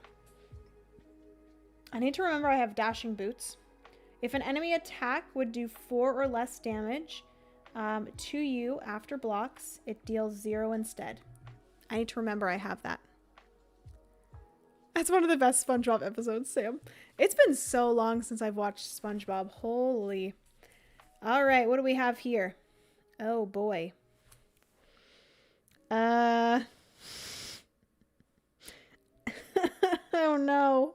I need to remember I have dashing boots. If an enemy attack would do 4 or less damage to you after blocks, it deals 0 instead. I need to remember I have that. That's one of the best SpongeBob episodes, Sam. It's been so long since I've watched SpongeBob. Holy. All right, what do we have here? Oh, boy. Oh, no.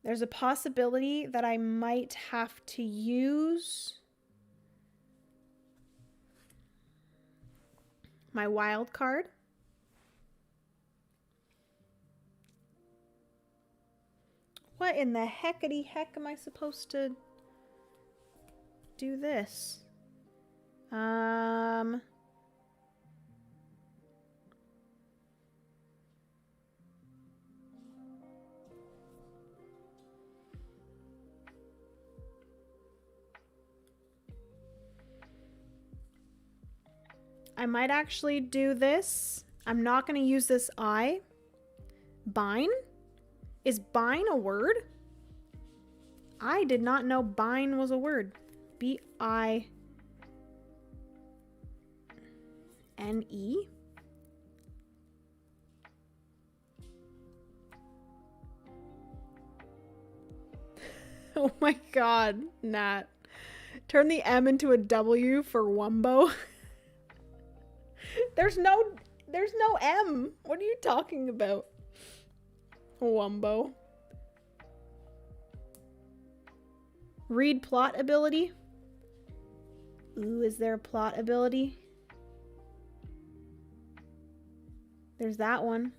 There's a possibility that I might have to use my wild card. What in the heckity heck am I supposed to do this? I might actually do this. I'm not going to use this I. Bine? Is bine a word? I did not know bine was a word. B-I-N-E? Oh my god, Nat. Turn the M into a W for Wumbo. There's no M. What are you talking about? Wumbo. Read plot ability. Ooh, is there a plot ability? There's that one.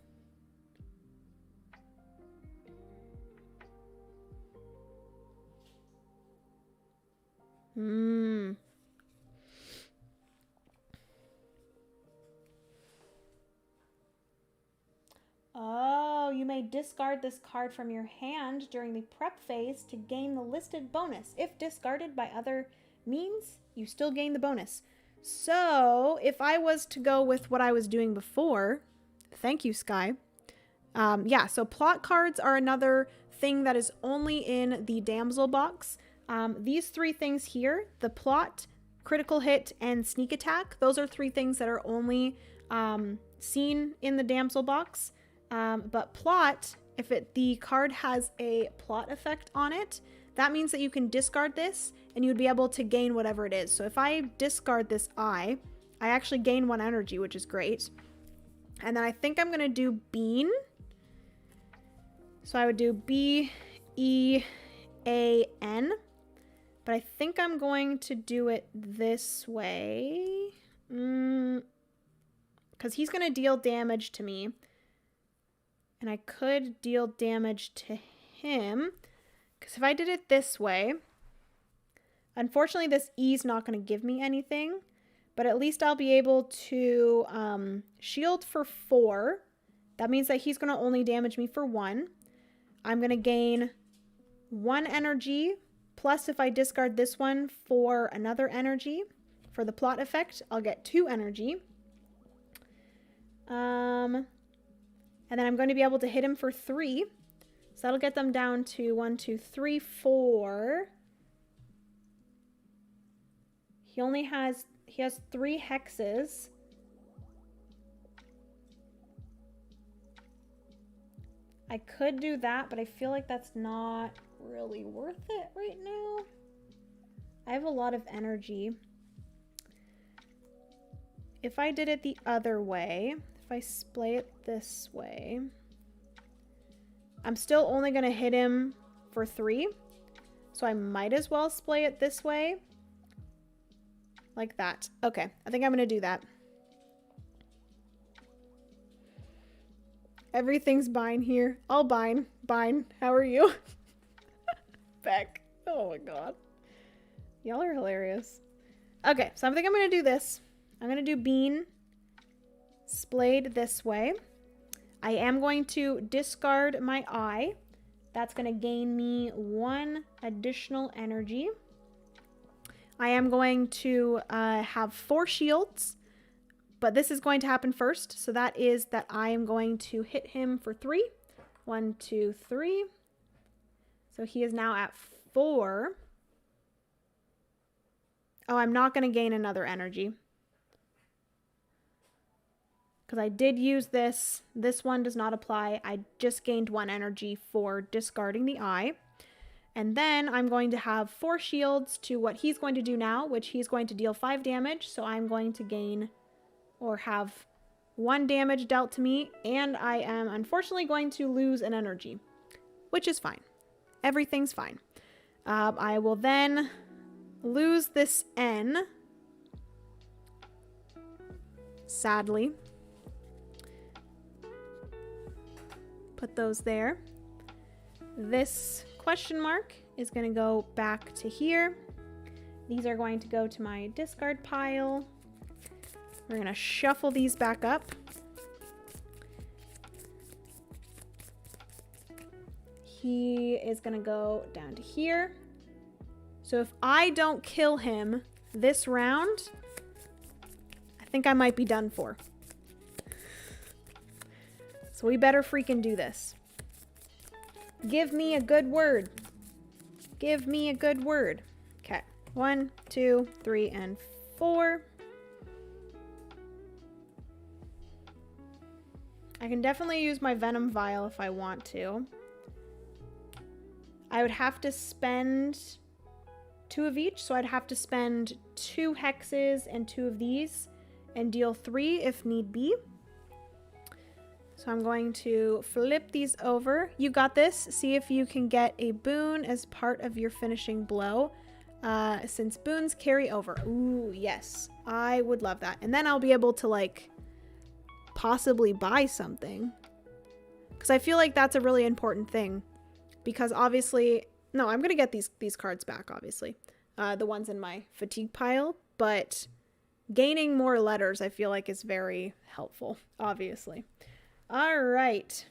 Oh, you may discard this card from your hand during the prep phase to gain the listed bonus. If discarded by other means, you still gain the bonus. So, if I was to go with what I was doing before, thank you, Sky. Yeah, so plot cards are another thing that is only in the Damsel box. These 3 things here, the plot, critical hit, and sneak attack, those are 3 things that are only seen in the Damsel box. But plot, if the card has a plot effect on it, that means that you can discard this and you'd be able to gain whatever it is. So if I discard this I actually gain 1 energy, which is great. And then I think I'm going to do bean. So I would do B-E-A-N. But I think I'm going to do it this way. Because because he's going to deal damage to me. And I could deal damage to him. Because if I did it this way, unfortunately this E's not going to give me anything. But at least I'll be able to shield for 4. That means that he's going to only damage me for 1. I'm going to gain 1 energy. Plus if I discard this one for another energy. For the plot effect, I'll get 2 energy. And then I'm going to be able to hit him for 3. So that'll get them down to 1, 2, 3, 4. He has 3 hexes. I could do that, but I feel like that's not really worth it right now. I have a lot of energy. If I did it the other way, if I splay it this way, I'm still only going to hit him for 3. So I might as well splay it this way. Like that. Okay, I think I'm going to do that. Everything's bine here. I'll bine. Bine. How are you? Beck. Oh my god. Y'all are hilarious. Okay, so I think I'm going to do this. I'm going to do bean splayed this way. I am going to discard my eye. That's going to gain me 1 additional energy. I am going to have 4 shields, but this is going to happen first. So that is that I am going to hit him for 3. 1, 2, 3. So he is now at 4. Oh, I'm not going to gain another energy. Because I did use this. This one does not apply. I just gained 1 energy for discarding the eye. And then I'm going to have 4 shields to what he's going to do now, which he's going to deal 5 damage. So I'm going to gain or have 1 damage dealt to me. And I am unfortunately going to lose an energy, which is fine. Everything's fine. I will then lose this N. Sadly. Put those there. This question mark is going to go back to here. These are going to go to my discard pile. We're going to shuffle these back up. He is going to go down to here. So if I don't kill him this round, I think I might be done for. So we better freaking do this. Give me a good word. Give me a good word. Okay. 1, 2, 3, and 4. I can definitely use my venom vial if I want to. I would have to spend 2 of each, so I'd have to spend 2 hexes and 2 of these and deal 3 if need be. So I'm going to flip these over. You got this. See if you can get a boon as part of your finishing blow. Since boons carry over. Ooh, yes. I would love that. And then I'll be able to, like, possibly buy something. Because I feel like that's a really important thing. Because obviously... No, I'm going to get these cards back, obviously. The ones in my fatigue pile. But gaining more letters, I feel like, is very helpful, obviously. All right.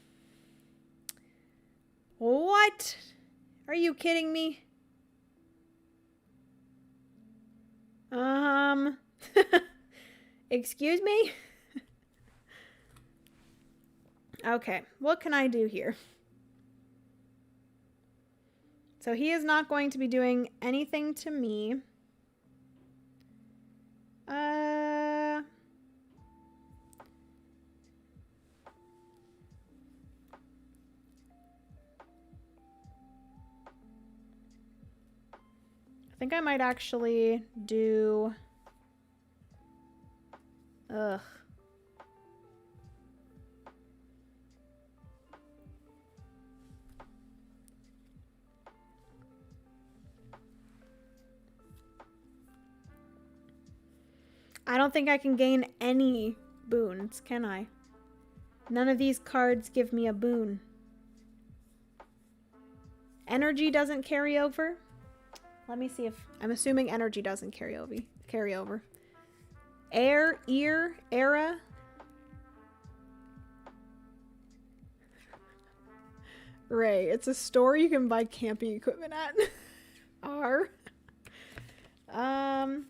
What? Are you kidding me? Excuse me? Okay, what can I do here? So he is not going to be doing anything to me. I think I might actually do... Ugh. I don't think I can gain any boons, can I? None of these cards give me a boon. Energy doesn't carry over. Let me see if... I'm assuming energy doesn't carry over. Air, ear, era. Ray, it's a store you can buy camping equipment at. R. So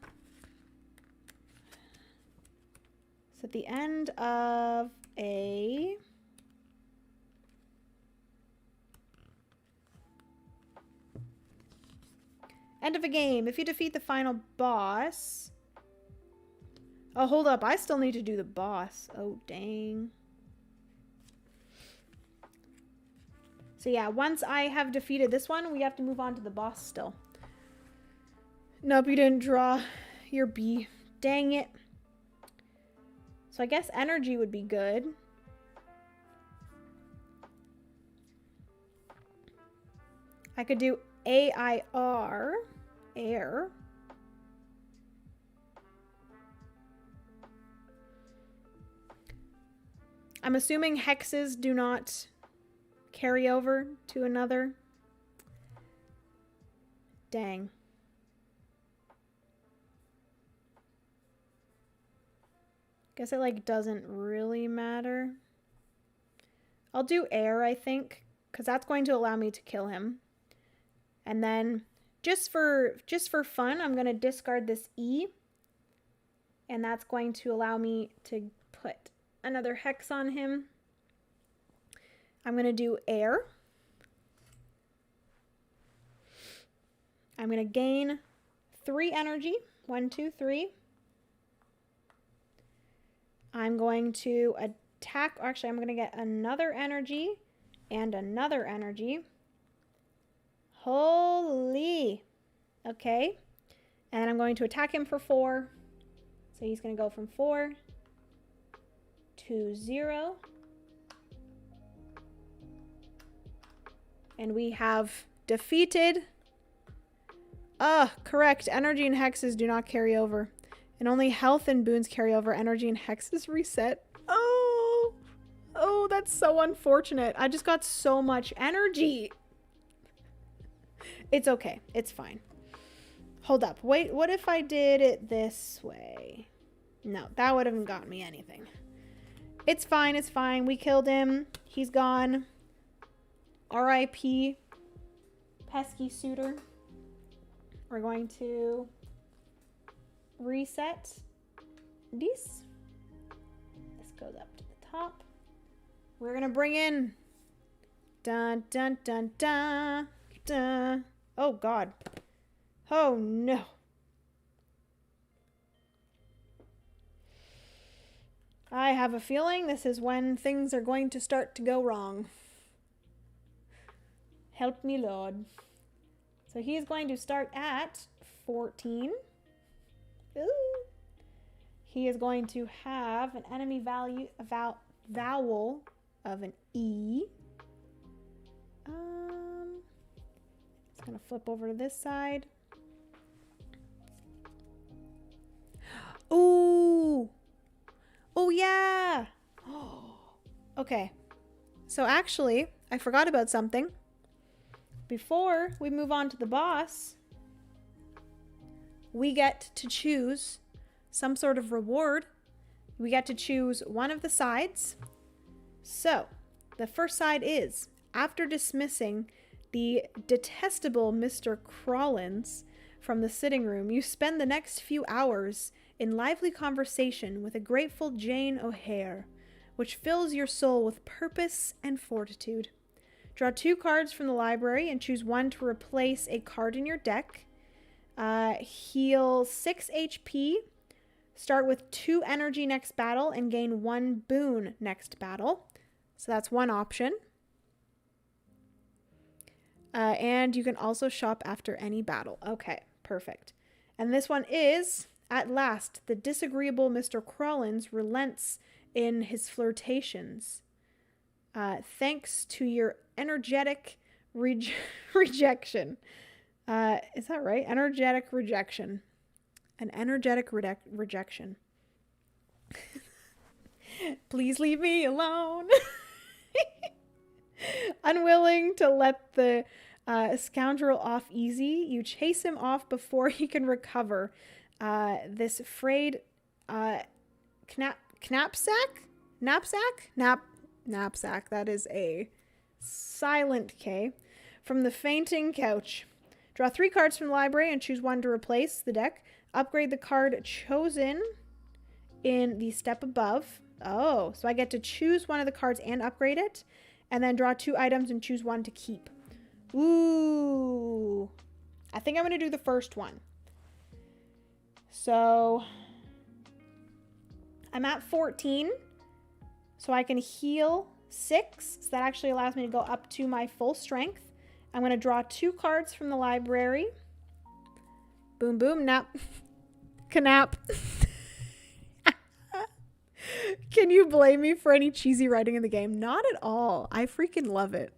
at the end of a... End of a game. If you defeat the final boss... Oh, hold up. I still need to do the boss. Oh, dang. So yeah, once I have defeated this one, we have to move on to the boss still. Nope, you didn't draw your B. Dang it. So I guess energy would be good. I could do AIR. Air. I'm assuming hexes do not carry over to another. Dang. Guess it like doesn't really matter. I'll do air, I think, because that's going to allow me to kill him. And then just for fun, I'm going to discard this E. And that's going to allow me to put another hex on him. I'm going to do air. I'm going to gain 3 energy. 1, 2, 3. I'm going to attack. Actually, I'm going to get another energy and another energy. Holy. Okay. And I'm going to attack him for 4. So he's going to go from 4 to 0. And we have defeated. Correct. Energy and hexes do not carry over. And only health and boons carry over. Energy and hexes reset. Oh, that's so unfortunate. I just got so much energy. It's okay. It's fine. Hold up. Wait, what if I did it this way? No, that would have gotten me anything. It's fine. It's fine. We killed him. He's gone. R.I.P. Pesky suitor. We're going to reset this. This goes up to the top. We're going to bring in dun dun dun dun dun. Oh God. Oh no. I have a feeling this is when things are going to start to go wrong. Help me, Lord. So he's going to start at 14. Ooh. He is going to have an enemy value, vowel of an E. It's going to flip over to this side. Ooh. Oh, yeah. Okay. So actually, I forgot about something. Before we move on to the boss, we get to choose some sort of reward. We get to choose one of the sides. So, the first side is, after dismissing the detestable Mr. Crawlins from the sitting room, you spend the next few hours in lively conversation with a grateful Jane O'Hare, which fills your soul with purpose and fortitude. Draw 2 cards from the library and choose one to replace a card in your deck. Heal 6 HP. Start with 2 energy next battle and gain 1 boon next battle. So that's one option. And you can also shop after any battle. Okay, perfect. And this one is, at last, the disagreeable Mr. Crawlins relents in his flirtations. Thanks to your energetic rejection. Is that right? Energetic rejection. An energetic rejection. Please leave me alone. Unwilling to let the scoundrel off easy, you chase him off before he can recover. This frayed knapsack? Knapsack. That is a silent K. From the fainting couch. Draw 3 cards from the library and choose one to replace the deck. Upgrade the card chosen in the step above. Oh, so I get to choose one of the cards and upgrade it. And then draw 2 items and choose one to keep. Ooh. I think I'm going to do the first one. So I'm at 14. So I can heal 6. So that actually allows me to go up to my full strength. I'm going to draw 2 cards from the library. Boom, boom, nap. Canap. Can you blame me for any cheesy writing in the game? Not at all. I freaking love it.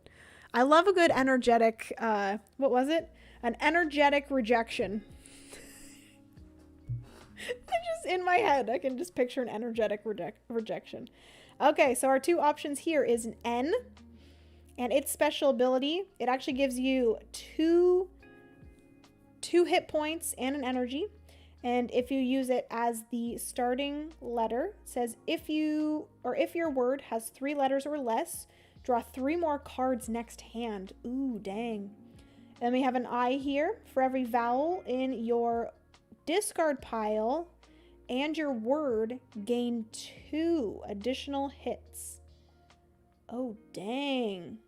I love a good energetic, what was it? An energetic rejection. Just in my head, I can just picture an energetic rejection. Okay, so our 2 options here is an N, and its special ability, it actually gives you two hit points and an energy. And if you use it as the starting letter, it says if your word has 3 letters or less, draw 3 more cards next hand. Ooh, dang. Then we have an I here. For every vowel in your discard pile and your word, gain 2 additional hits. Oh, dang.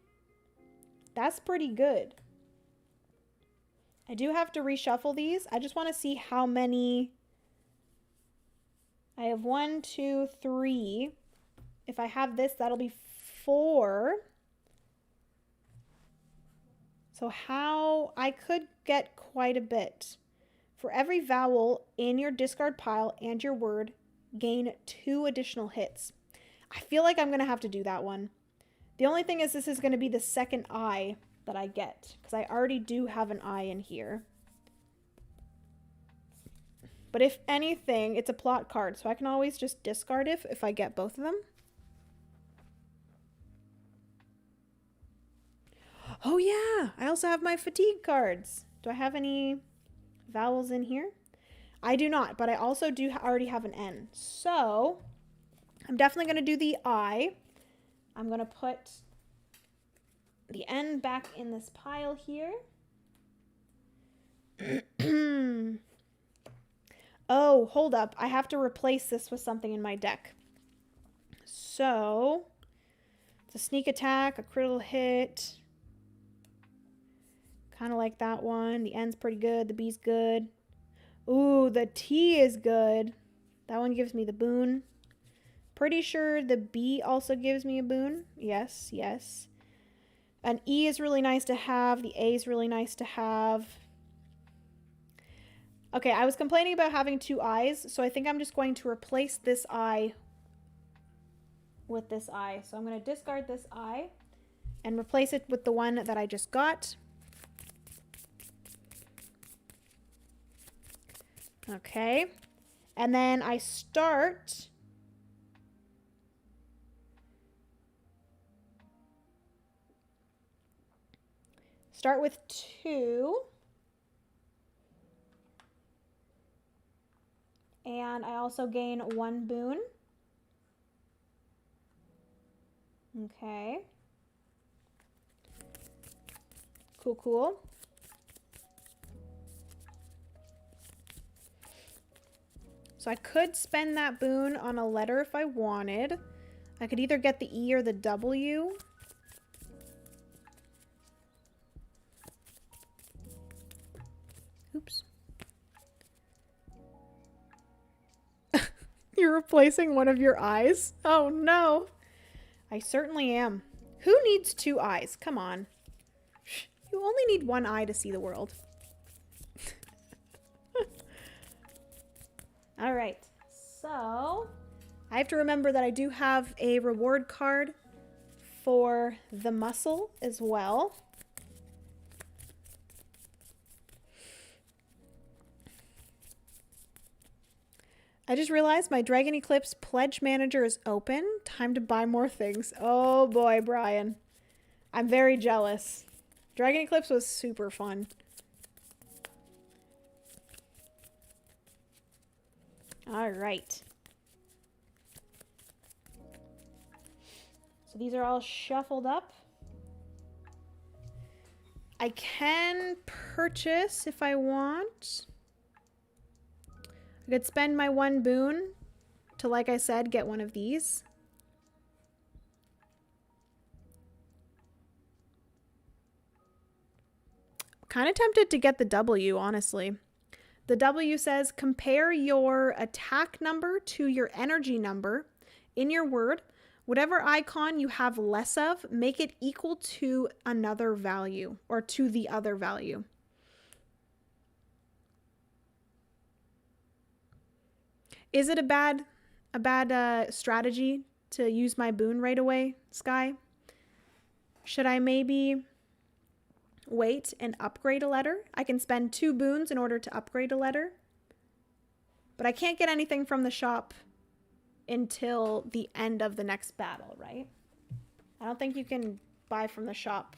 That's pretty good. I do have to reshuffle these. I just want to see how many. I have 1, 2, 3. If I have this, that'll be 4. So how I could get quite a bit. For every vowel in your discard pile and your word, gain 2 additional hits. I feel like I'm going to have to do that one. The only thing is this is going to be the second I that I get, because I already do have an I in here. But if anything, it's a plot card, so I can always just discard it if I get both of them. Oh yeah, I also have my fatigue cards. Do I have any vowels in here? I do not, but I also do already have an N. So I'm definitely going to do the I. I'm going to put the N back in this pile here. Oh, hold up. I have to replace this with something in my deck. So it's a sneak attack, a critical hit. Kind of like that one. The N's pretty good. The B's good. Ooh, the T is good. That one gives me the boon. Pretty sure the B also gives me a boon. Yes, yes. An E is really nice to have. The A is really nice to have. Okay, I was complaining about having 2 I's, so I think I'm just going to replace this I with this I. So I'm going to discard this I and replace it with the one that I just got. Okay, and then I start with 2, and I also gain 1 boon. Okay, cool, cool. So I could spend that boon on a letter if I wanted. I could either get the E or the W. Oops. You're replacing one of your eyes? Oh no. I certainly am. Who needs 2 eyes? Come on. You only need 1 eye to see the world. All right. So I have to remember that I do have a reward card for the muscle as well. I just realized my Dragon Eclipse pledge manager is open. Time to buy more things. Oh boy, Brian. I'm very jealous. Dragon Eclipse was super fun. All right. So these are all shuffled up. I can purchase if I want. I could spend my 1 boon to, like I said, get one of these. Kind of tempted to get the W, honestly. The W says compare your attack number to your energy number in your word. Whatever icon you have less of, make it equal to another value or to the other value. Is it a bad strategy to use my boon right away, Sky? Should I maybe wait and upgrade a letter? I can spend 2 boons in order to upgrade a letter. But I can't get anything from the shop until the end of the next battle, right? I don't think you can buy from the shop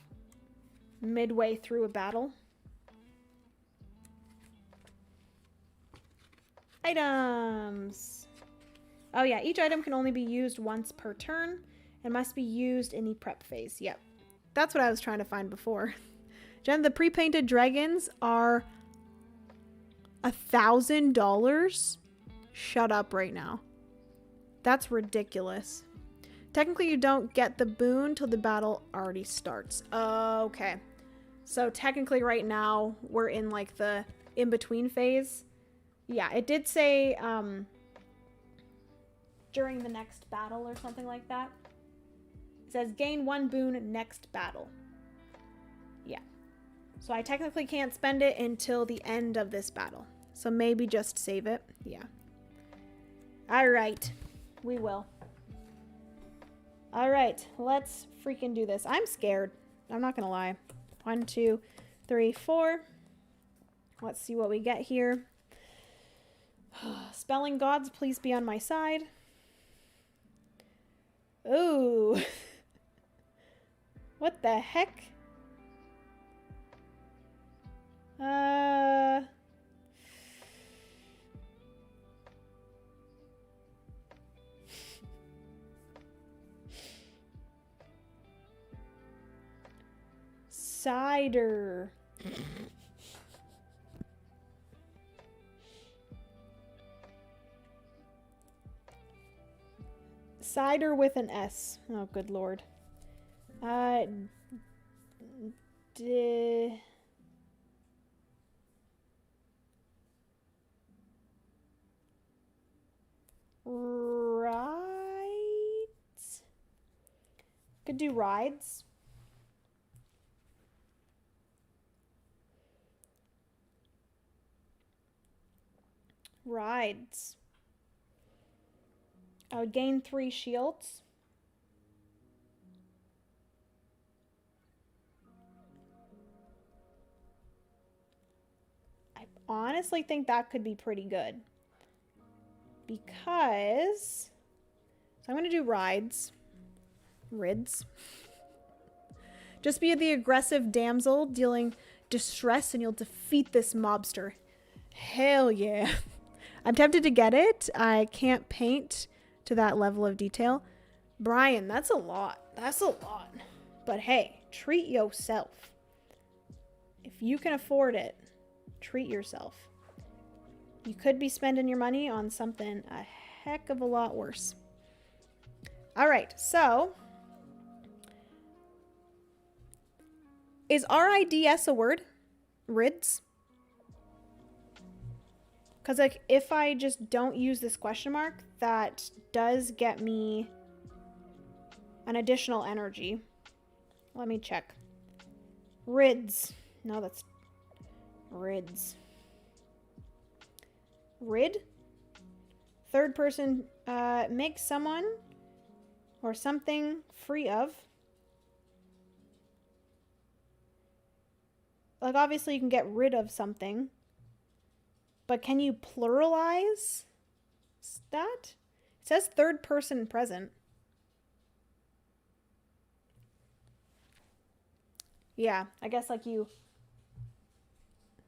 midway through a battle. Items. Oh yeah, each item can only be used once per turn and must be used in the prep phase. Yep. That's what I was trying to find before. Jen, the pre-painted dragons are $1,000. Shut up right now. That's ridiculous. Technically, you don't get the boon till the battle already starts. Okay. So technically right now, we're in like the in-between phase. Yeah, it did say during the next battle or something like that. It says gain 1 boon next battle. Yeah. So I technically can't spend it until the end of this battle. So maybe just save it. Yeah. All right. We will. All right. Let's freaking do this. I'm scared. I'm not going to lie. 1, 2, 3, 4. Let's see what we get here. Spelling gods, please be on my side. Ooh. What the heck? Cider. Cider with an S. Oh, good lord. Rides? Could do rides. Rides. I would gain 3 shields. I honestly think that could be pretty good. Because... So I'm going to do rides. Rids. Just be the aggressive damsel dealing distress and you'll defeat this mobster. Hell yeah. I'm tempted to get it. I can't paint to that level of detail. Brian, that's a lot. That's a lot. But hey, treat yourself. If you can afford it, treat yourself. You could be spending your money on something a heck of a lot worse. All right, so is RIDS a word? Rids? Because like if I just don't use this question mark, that does get me an additional energy. Let me check. Rids. No, that's rids. Rid? Third person make someone or something free of. Like obviously you can get rid of something. But can you pluralize What's that? It says third person present. Yeah, I guess like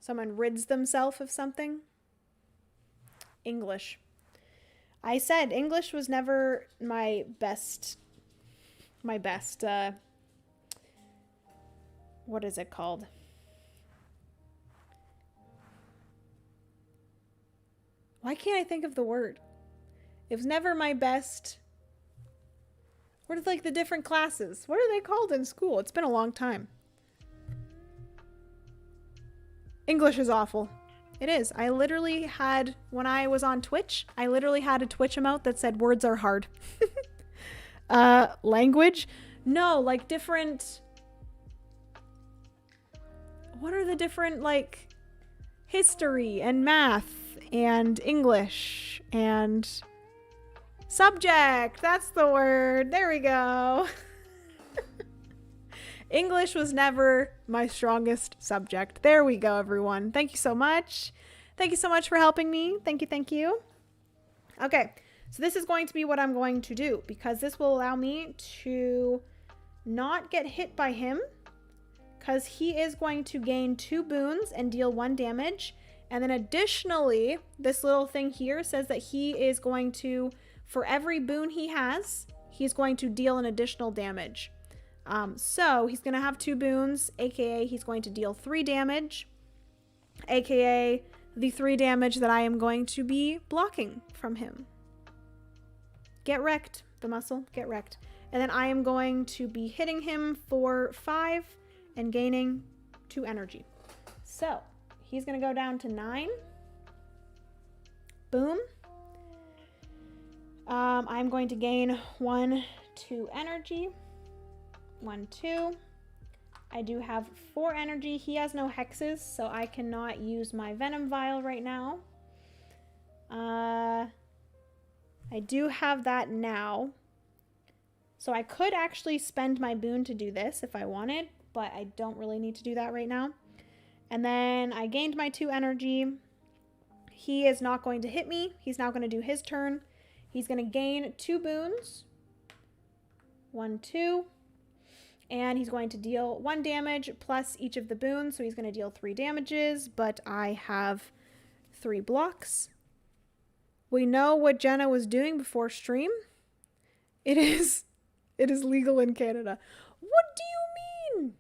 someone rids themselves of something. English. I said English was never my best, what is it called? Why can't I think of the word? It was never my best. What are like the different classes? What are they called in school? It's been a long time. English is awful. It is. I literally had, when I was on Twitch, I literally had a Twitch emote that said words are hard. Language? No, like different. What are the different, like, history and math and English and subject? That's the word. There we go. English was never my strongest subject. There we go, everyone. Thank you so much. Thank you so much for helping me. Thank you, thank you. Okay, so this is going to be what I'm going to do because this will allow me to not get hit by him because he is going to gain 2 boons and deal 1 damage. And then additionally, this little thing here says that he is going to, for every boon he has, he's going to deal an additional damage. So he's going to have 2 boons, aka he's going to deal 3 damage, aka the 3 damage that I am going to be blocking from him. Get wrecked, the muscle, get wrecked. And then I am going to be hitting him for 5 and gaining 2 energy. So he's going to go down to 9. Boom. I'm going to gain 1, 2 energy. 1, 2. I do have 4 energy. He has no hexes, so I cannot use my venom vial right now. I do have that now. So I could actually spend my boon to do this if I wanted, but I don't really need to do that right now. And then I gained my 2 energy. He is not going to hit me. He's now going to do his turn. He's going to gain 2 boons. 1, 2. And he's going to deal 1 damage plus each of the boons. So he's going to deal 3 damages, but I have 3 blocks. We know what Jenna was doing before stream. It is legal in Canada. What do you mean?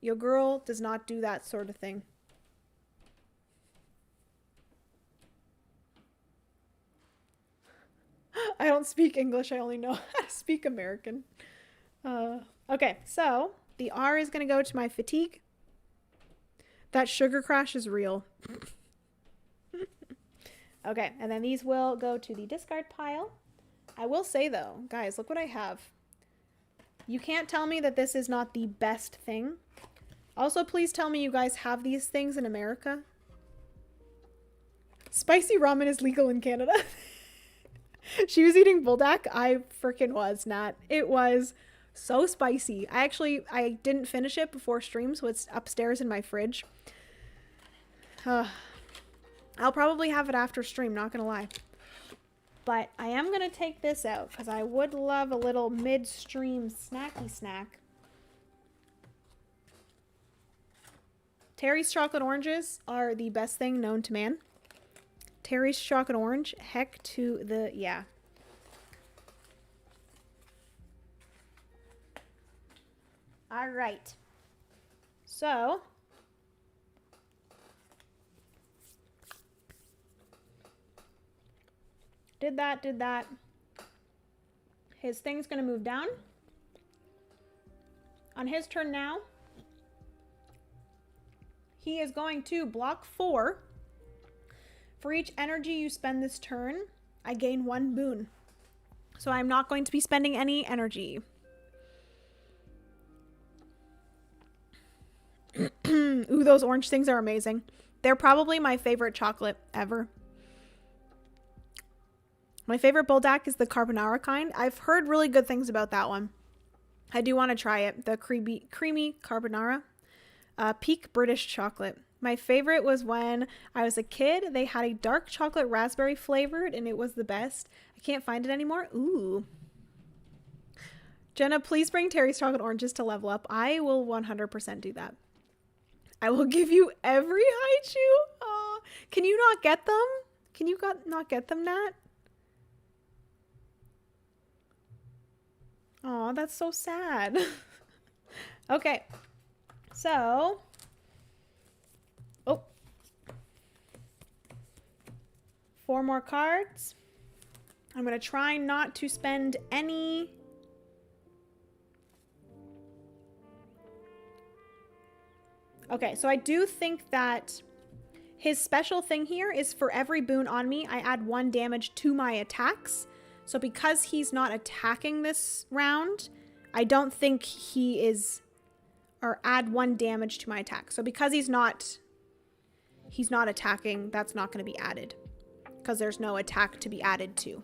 Your girl does not do that sort of thing. I don't speak English. I only know how to speak American. Okay, so the R is going to go to my fatigue. That sugar crash is real. Okay, and then these will go to the discard pile. I will say though, guys, look what I have. You can't tell me that this is not the best thing. Also, please tell me you guys have these things in America. Spicy ramen is legal in Canada. She was eating buldak. I freaking was not. It was so spicy. I didn't finish it before stream, so it's upstairs in my fridge. I'll probably have it after stream, not gonna lie. But I am gonna take this out because I would love a little mid-stream snacky snack. Terry's chocolate oranges are the best thing known to man. Terry's chocolate orange, heck to the, yeah. All right. So, did that. His thing's going to move down. On his turn now, he is going to block 4. For each energy you spend this turn, I gain 1 boon. So I'm not going to be spending any energy. Ooh, those orange things are amazing. They're probably my favorite chocolate ever. My favorite buldak is the carbonara kind. I've heard really good things about that one. I do want to try it. The creamy carbonara. Peak British chocolate. My favorite was when I was a kid. They had a dark chocolate raspberry flavored and it was the best. I can't find it anymore. Ooh. Jenna, please bring Terry's chocolate oranges to Level Up. I will 100% do that. I will give you every Haichu. Oh, can you not get them? Can you not get them, Nat? Oh, that's so sad. Okay. So, oh, 4 more cards. I'm going to try not to spend any. Okay, so I do think that his special thing here is for every boon on me, I add 1 damage to my attacks. So because he's not attacking this round, I don't think he is, or add 1 damage to my attack. So because he's not attacking, that's not going to be added because there's no attack to be added to.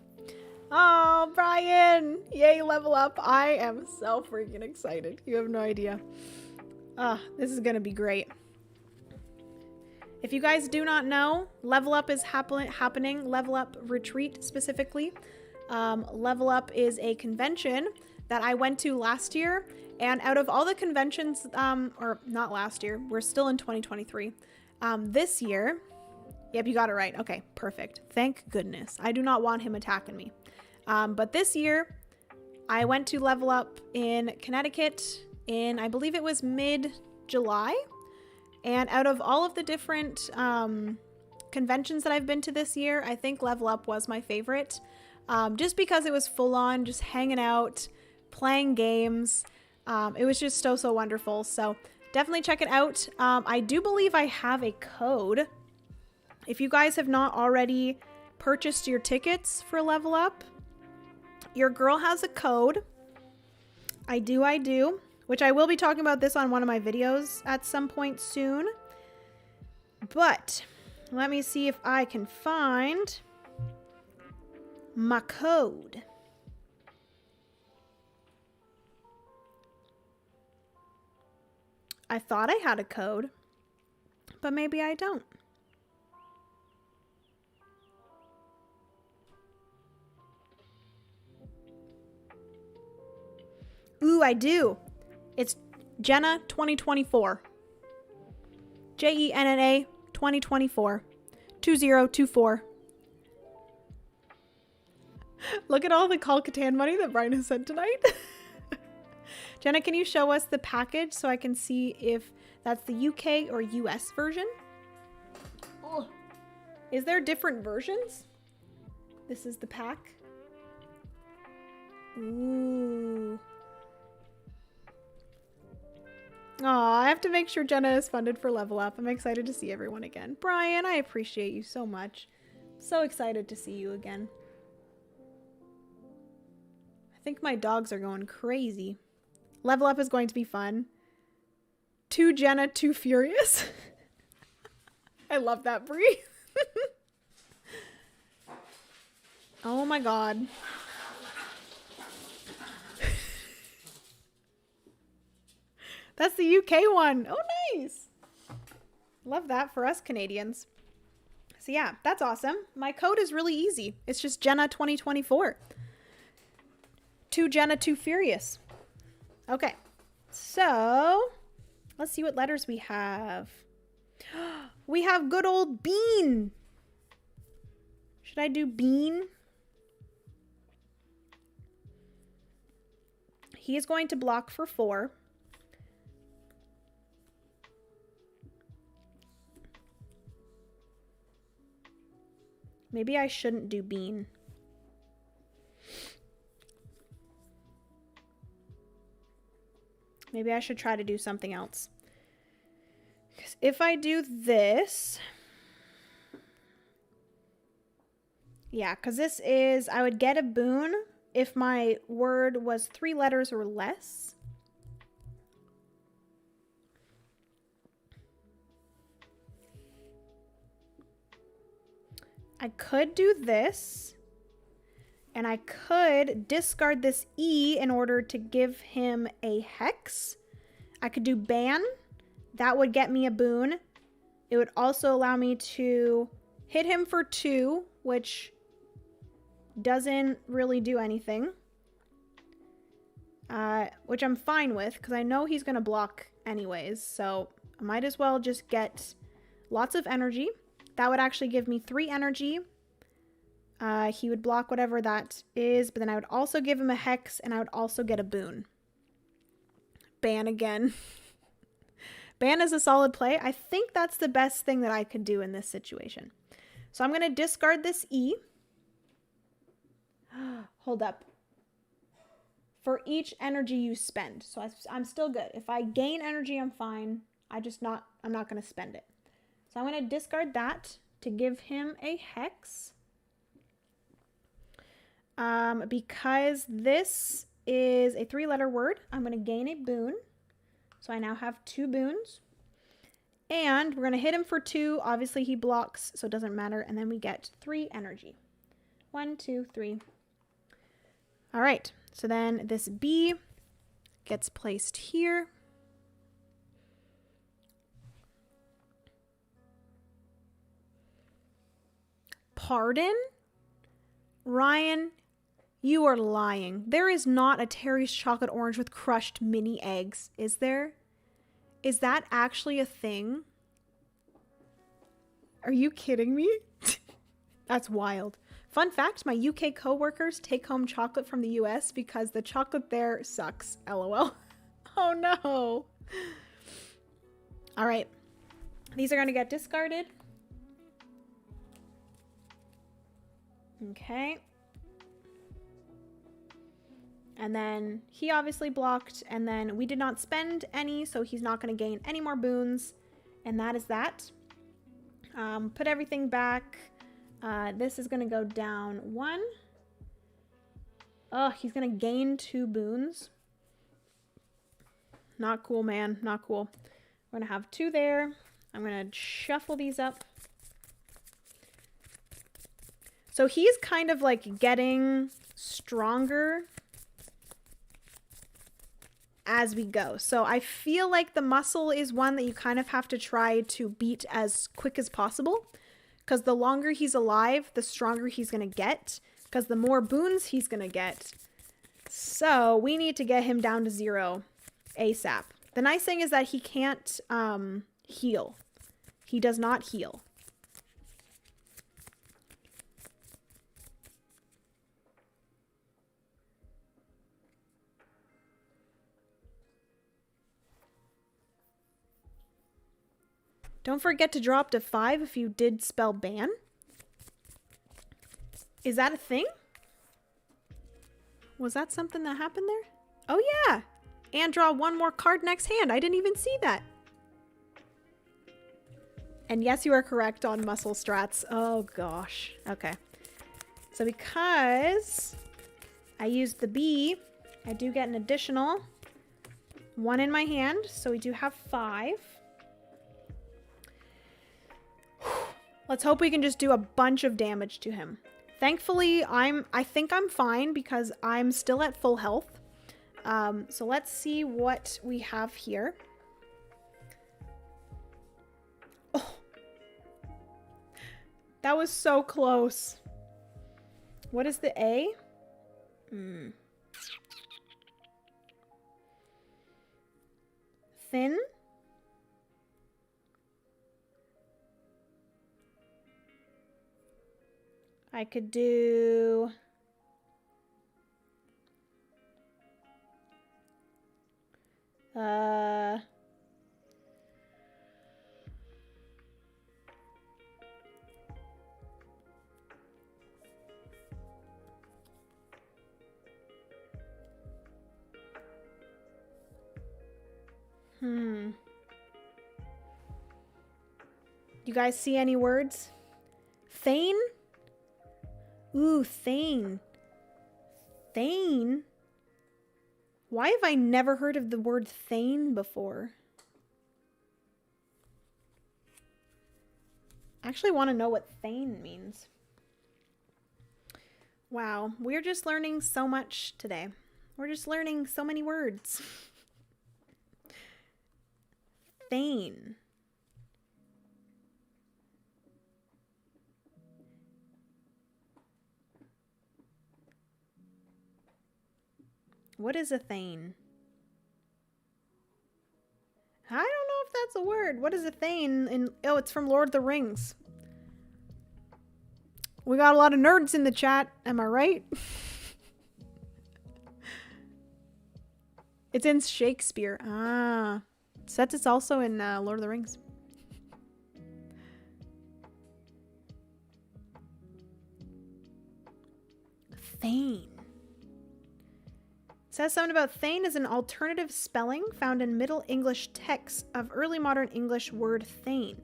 Oh, Brian, yay, Level Up. I am so freaking excited. You have no idea. This is going to be great. If you guys do not know, Level Up is happening, Level Up Retreat specifically. Level Up is a convention that I went to last year, and out of all the conventions, or not last year, we're still in 2023. This year, yep, you got it right. Okay, perfect. Thank goodness. I do not want him attacking me. But this year, I went to Level Up in Connecticut in, I believe it was mid-July. And out of all of the different conventions that I've been to this year, I think Level Up was my favorite. Just because it was full on, just hanging out, playing games. It was just so wonderful. So definitely check it out. I do believe I have a code. If you guys have not already purchased your tickets for Level Up, your girl has a code. I do. Which I will be talking about this on one of my videos at some point soon. But let me see if I can find my code. I thought I had a code, but maybe I don't. Ooh, I do. It's Jenna 2024. JENNA 2024. 2024. Look at all the Call Catan money that Brian has sent tonight. Jenna, can you show us the package so I can see if that's the UK or US version? Oh. Is there different versions? This is the pack. Ooh. Oh, I have to make sure Jenna is funded for Level Up. I'm excited to see everyone again. Brian, I appreciate you so much. So excited to see you again. I think my dogs are going crazy. Level Up is going to be fun. Too Jenna, too furious. I love that, Brie. Oh my god. That's the UK one. Oh, nice. Love that for us Canadians. So yeah, that's awesome. My code is really easy. It's just Jenna 2024. Too Jenna, too furious. Okay. So let's see what letters we have. We have good old Bean. Should I do Bean? He is going to block for 4. Maybe I shouldn't do Bean. Maybe I should try to do something else. Because if I do this... Yeah, because this is... I would get a boon if my word was 3 letters or less. I could do this, and I could discard this E in order to give him a hex. I could do ban. That would get me a boon. It would also allow me to hit him for 2, which doesn't really do anything. Which I'm fine with, because I know he's going to block anyways. So I might as well just get lots of energy. That would actually give me 3 energy. He would block whatever that is, but then I would also give him a hex, and I would also get a boon. Ban again. Ban is a solid play. I think that's the best thing that I could do in this situation. So I'm going to discard this E. Hold up. For each energy you spend. So I'm still good. If I gain energy, I'm fine. I'm not going to spend it. So I'm going to discard that to give him a hex. Because this is a 3-letter word, I'm going to gain a boon. So I now have 2 boons. And we're going to hit him for 2. Obviously, he blocks, so it doesn't matter. And then we get 3 energy. 1, 2, 3. All right. So then this B gets placed here. Pardon? Ryan, you are lying. There is not a Terry's chocolate orange with crushed mini eggs, is there? Is that actually a thing? Are you kidding me? That's wild. Fun fact, my UK coworkers take home chocolate from the US because the chocolate there sucks. LOL. Oh no. All right. These are going to get discarded. Okay. And then he obviously blocked, and then we did not spend any, so he's not going to gain any more boons. And that is that. Put everything back. This is going to go down 1. Oh, he's going to gain 2 boons. Not cool, man. Not cool. We're going to have 2 there. I'm going to shuffle these up. So he's kind of like getting stronger as we go. So I feel like the muscle is one that you kind of have to try to beat as quick as possible, because the longer he's alive, the stronger he's going to get, because the more boons he's going to get. So we need to get him down to 0 ASAP. The nice thing is that he can't heal. He does not heal. Don't forget to drop to 5 if you did spell ban. Is that a thing? Was that something that happened there? Oh yeah. And draw 1 more card next hand. I didn't even see that. And yes, you are correct on muscle strats. Oh gosh. Okay. So because I used the B, I do get an additional 1 in my hand. So we do have 5. Let's hope we can just do a bunch of damage to him. Thankfully, I think I'm fine because I'm still at full health. So let's see what we have here. Oh, that was so close. What is the A? Thin. I could do You guys see any words? Thane? Ooh, Thane. Thane? Why have I never heard of the word Thane before? I actually want to know what Thane means. Wow, we're just learning so much today. We're just learning so many words. Thane. What is a thane? I don't know if that's a word. What is a thane? Oh, it's from Lord of the Rings. We got a lot of nerds in the chat. Am I right? It's in Shakespeare. Ah. Sets it's also in Lord of the Rings. Thane. It says something about thane is an alternative spelling found in Middle English texts of early modern English word thane.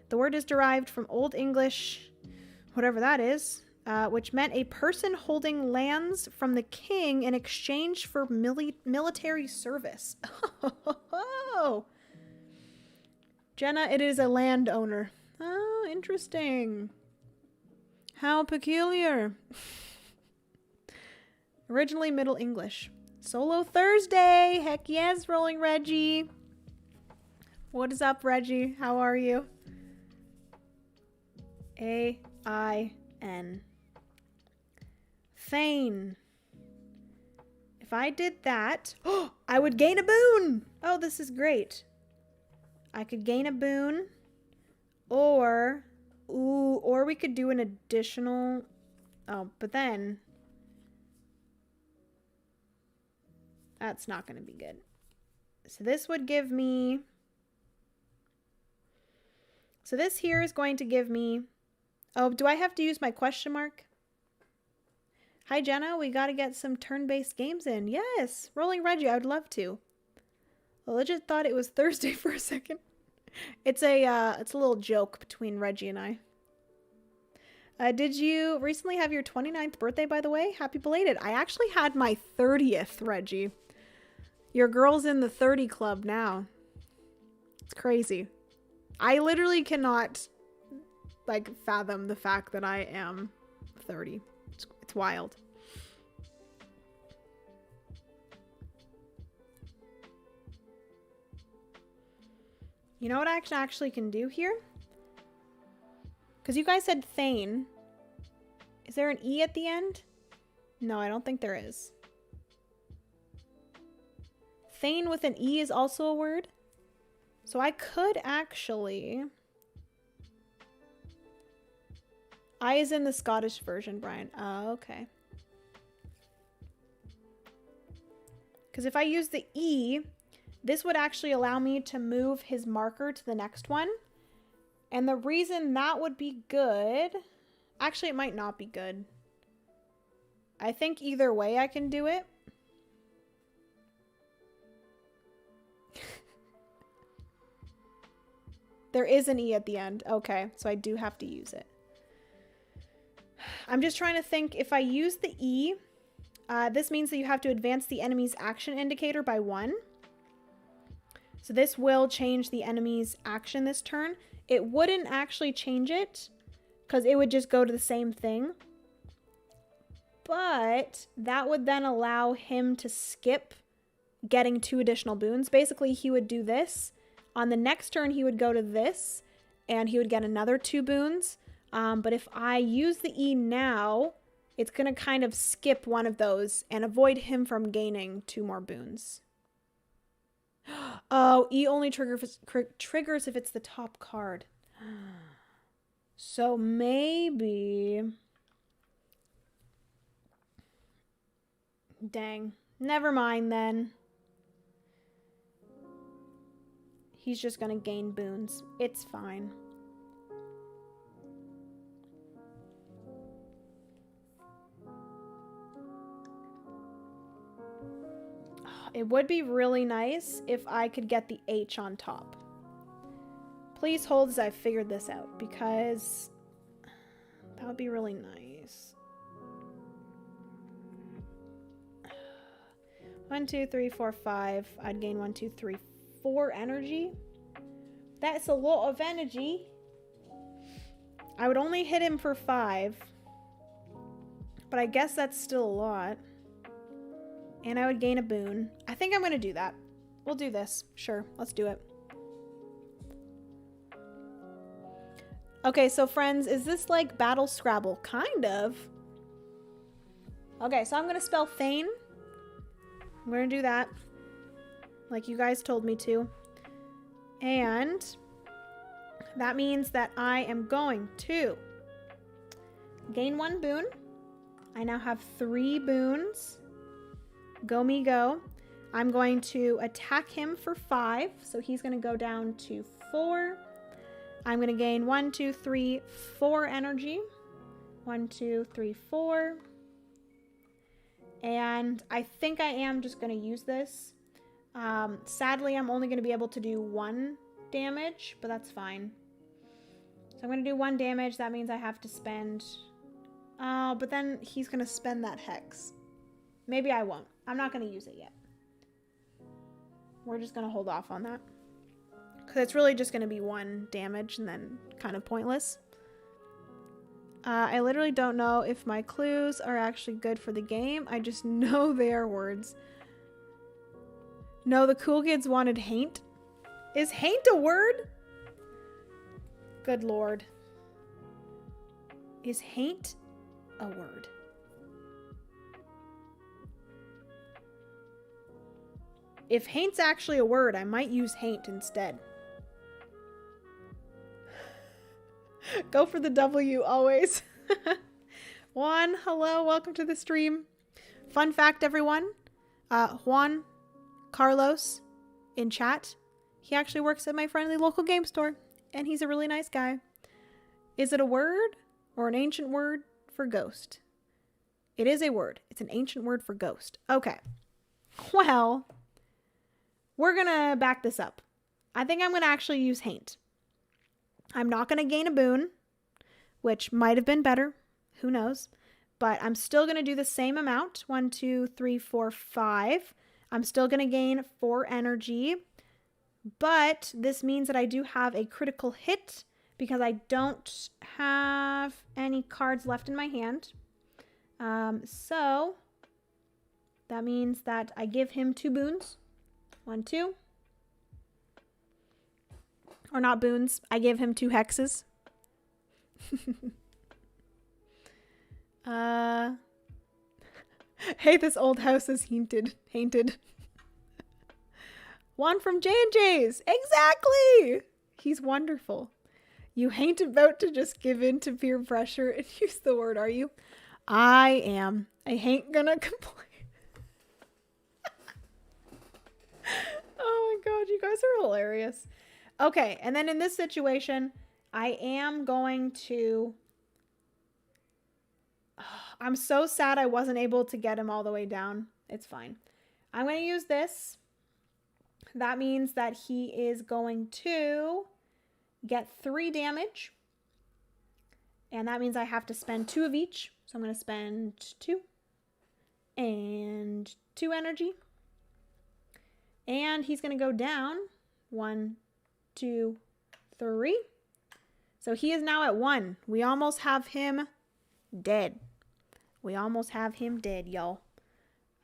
The word is derived from Old English, whatever that is, which meant a person holding lands from the king in exchange for military service. Oh, Jenna, it is a landowner. Oh, interesting. How peculiar. Originally Middle English. Solo Thursday. Heck yes, Rolling Reggie. What is up, Reggie? How are you? A-I-N. Thane. If I did that, I would gain a boon. Oh, this is great. I could gain a boon, or we could do an additional. Oh, but then that's not going to be good. So this would give me. So this here is going to give me. Oh, do I have to use my question mark? Hi, Jenna. We got to get some turn-based games in. Yes. Rolling Reggie. I would love to. I legit thought it was Thursday for a second. It's a little joke between Reggie and I. Did you recently have your 29th birthday, by the way? Happy belated. I actually had my 30th, Reggie. Your girl's in the 30 club now. It's crazy. I literally cannot, like, fathom the fact that I am 30. It's wild. You know what I actually can do here? Because you guys said thane. Is there an E at the end? No, I don't think there is. Thane with an E is also a word. So I could actually... I is in the Scottish version, Brian. Oh, okay. Because if I use the E, this would actually allow me to move his marker to the next one. And the reason that would be good... Actually, it might not be good. I think either way I can do it. There is an E at the end. Okay, so I do have to use it. I'm just trying to think, if I use the E, this means that you have to advance the enemy's action indicator by 1. So this will change the enemy's action this turn. It wouldn't actually change it, because it would just go to the same thing. But that would then allow him to skip getting 2 additional boons. Basically, he would do this. On the next turn, he would go to this, and he would get another 2 boons. But if I use the E now, it's going to kind of skip one of those and avoid him from gaining 2 more boons. Oh, E only triggers if it's the top card. So maybe... Dang. Never mind then. He's just going to gain boons. It's fine. It would be really nice if I could get the H on top. Please hold as I figured this out, because that would be really nice. 1, 2, 3, 4, 5. I'd gain 1, 2, 3, 4 energy. That's a lot of energy. I would only hit him for 5. But I guess that's still a lot. And I would gain a boon. I think I'm going to do that. We'll do this. Sure, let's do it. Okay, so friends, is this like Battle Scrabble? Kind of. Okay, so I'm going to spell Thane. I'm going to do that. Like you guys told me to. And that means that I am going to gain 1 boon. I now have 3 boons. Go me go. I'm going to attack him for 5. So he's going to go down to 4. I'm going to gain 1, 2, 3, 4 energy. 1, 2, 3, 4. And I think I am just going to use this. Sadly, I'm only going to be able to do 1 damage, but that's fine. So I'm going to do 1 damage. That means I have to spend... Oh, but then he's going to spend that hex. Maybe I won't. I'm not going to use it yet. We're just going to hold off on that. Because it's really just going to be 1 damage and then kind of pointless. I literally don't know if my clues are actually good for the game. I just know they are words. No, the cool kids wanted haint. Is haint a word? Good lord. Is haint a word? If haint's actually a word, I might use haint instead. Go for the W always. Juan, hello, welcome to the stream. Fun fact, everyone. Juan Carlos in chat. He actually works at my friendly local game store, and he's a really nice guy. Is it a word or an ancient word for ghost? It is a word. It's an ancient word for ghost. Okay. Well, we're going to back this up. I think I'm going to actually use haint. I'm not going to gain a boon, which might have been better. Who knows? But I'm still going to do the same amount. 1, 2, 3, 4, 5. I'm still going to gain 4 energy. But this means that I do have a critical hit because I don't have any cards left in my hand. So that means that I give him 2 boons. 1, 2. Or not boons. I give him 2 hexes. Hey, this old house is haunted. One from J&J's. Exactly. He's wonderful. You ain't about to just give in to peer pressure and use the word, are you? I am. I ain't gonna complain. Oh my god, you guys are hilarious. Okay, and then in this situation, I am going to... I'm so sad I wasn't able to get him all the way down. It's fine. I'm going to use this. That means that he is going to get 3 damage. And that means I have to spend 2 of each. So I'm going to spend 2. And 2 energy. And he's going to go down. 1, 2, 3. So he is now at 1. We almost have him dead. We almost have him dead, y'all.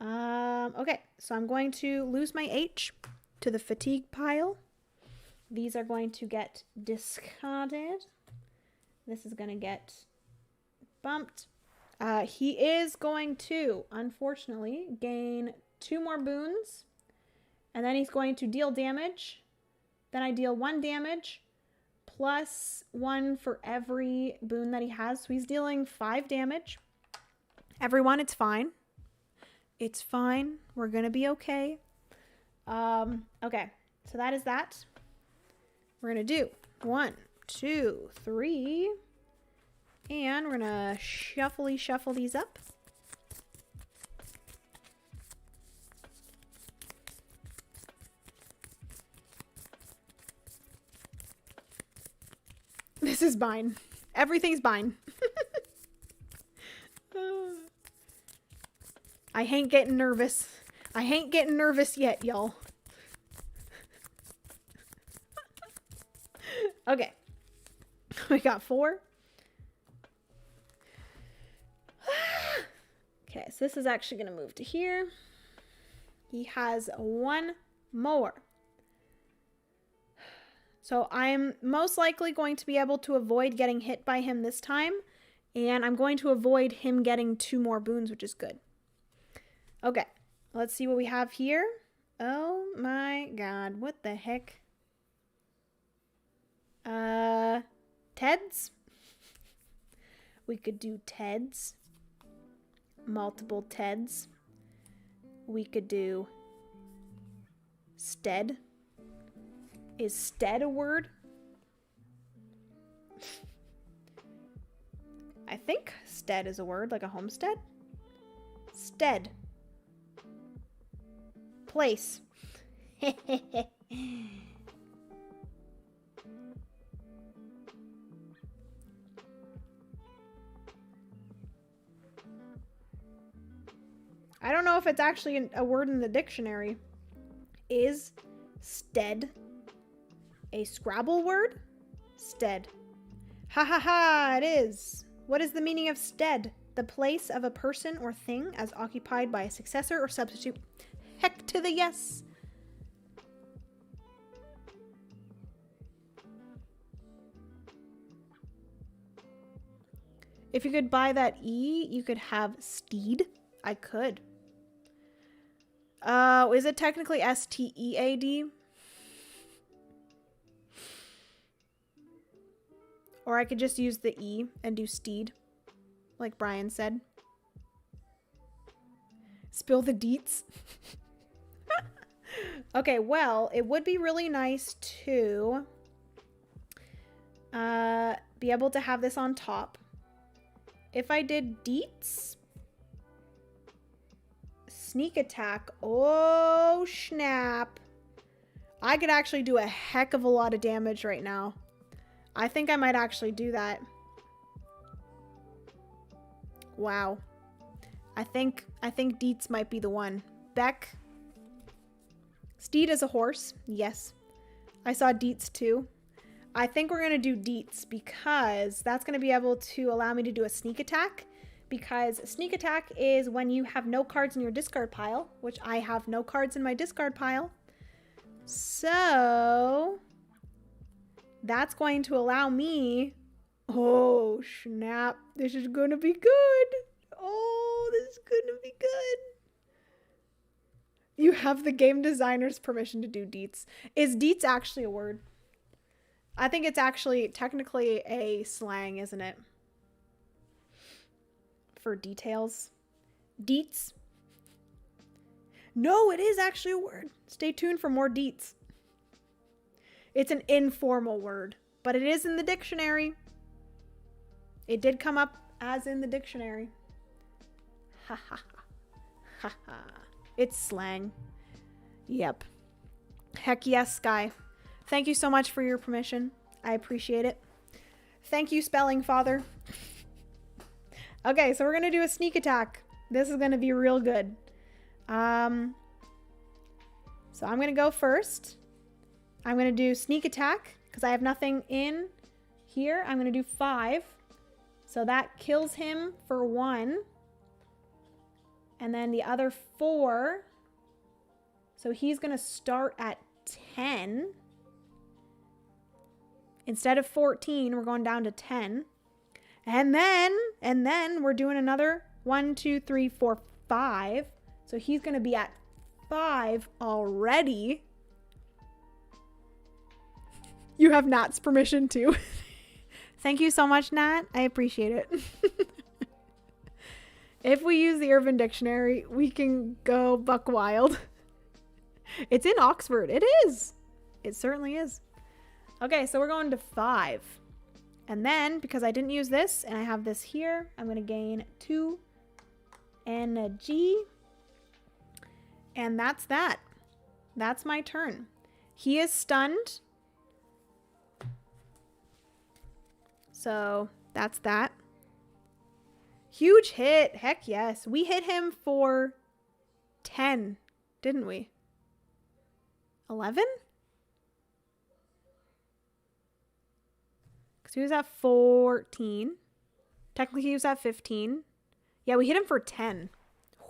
Okay, so I'm going to lose my H to the fatigue pile. These are going to get discarded. This is going to get bumped. He is going to, unfortunately, gain 2 more boons. And then he's going to deal damage. Then I deal 1 damage plus 1 for every boon that he has. So he's dealing 5 damage. Everyone, it's fine. It's fine. We're going to be okay. Okay, so that is that. We're going to do 1, 2, 3. And we're going to shuffle these up. This is mine. Everything's mine. I ain't getting nervous. I ain't getting nervous yet, y'all. Okay. We got 4. Okay, so this is actually going to move to here. He has 1 more. So I'm most likely going to be able to avoid getting hit by him this time. And I'm going to avoid him getting 2 more boons, which is good. Okay. Let's see what we have here. Oh my god, what the heck? Teds? We could do Teds. Multiple Teds. We could do stead. Is stead a word? I think stead is a word, like a homestead. Stead. Place. I don't know if it's actually a word in the dictionary. Is stead a Scrabble word? Stead. Ha ha ha, it is. What is the meaning of stead? The place of a person or thing as occupied by a successor or substitute. Heck to the yes. If you could buy that E, you could have steed. I could. Is it technically S-T-E-A-D? Or I could just use the E and do steed, like Brian said. Spill the deets. Okay, well, it would be really nice to be able to have this on top. If I did deets, sneak attack, oh snap. I could actually do a heck of a lot of damage right now. I think I might actually do that. Wow. I think deets might be the one. Beck. Steed is a horse. Yes. I saw deets too. I think we're going to do deets because that's going to be able to allow me to do a sneak attack. Because sneak attack is when you have no cards in your discard pile, which I have no cards in my discard pile. So that's going to allow me. Oh, snap. This is going to be good. Oh, this is going to be good. You have the game designer's permission to do deets. Is deets actually a word? I think it's actually technically a slang, isn't it? For details. Deets. No, it is actually a word. Stay tuned for more deets. It's an informal word, but it is in the dictionary. It did come up as in the dictionary. Ha ha ha. Ha ha. It's slang. Yep. Heck yes, Sky. Thank you so much for your permission. I appreciate it. Thank you, Spelling Father. Okay, so we're going to do a sneak attack. This is going to be real good. So I'm going to go first. I'm going to do sneak attack because I have nothing in here. I'm going to do 5. So that kills him for 1. And then the other 4. So he's going to start at 10. Instead of 14, we're going down to 10. And then we're doing another 1, 2, 3, 4, 5. So he's going to be at 5 already. You have Nat's permission too. Thank you so much, Nat. I appreciate it. If we use the Urban Dictionary, we can go buck wild. It's in Oxford. It is. It certainly is. Okay, so we're going to 5. And then, because I didn't use this, and I have this here, I'm going to gain 2 energy. And that's that. That's my turn. He is stunned. So, that's that. Huge hit. Heck yes. We hit him for 10, didn't we? 11? Because he was at 14. Technically, he was at 15. Yeah, we hit him for 10.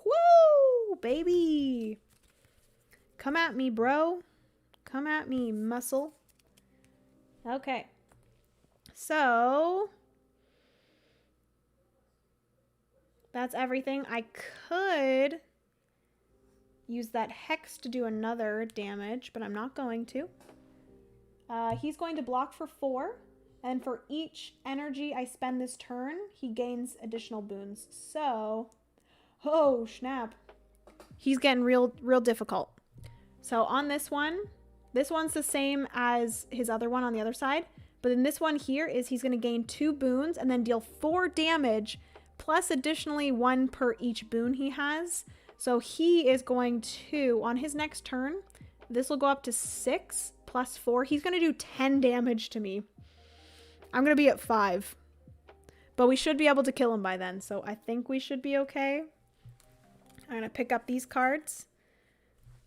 Woo, baby. Come at me, bro. Come at me, muscle. Okay. So that's everything. I could use that hex to do another damage, but I'm not going to. He's going to block for 4, and for each energy I spend this turn, he gains additional boons. So, oh snap. He's getting real difficult. So on this one's the same as his other one on the other side, but in this one here is he's going to gain 2 boons and then deal 4 damage, plus additionally 1 per each boon he has. So he is going to, on his next turn, this will go up to 6 plus 4. He's going to do 10 damage to me. I'm going to be at 5. But we should be able to kill him by then, so I think we should be okay. I'm going to pick up these cards.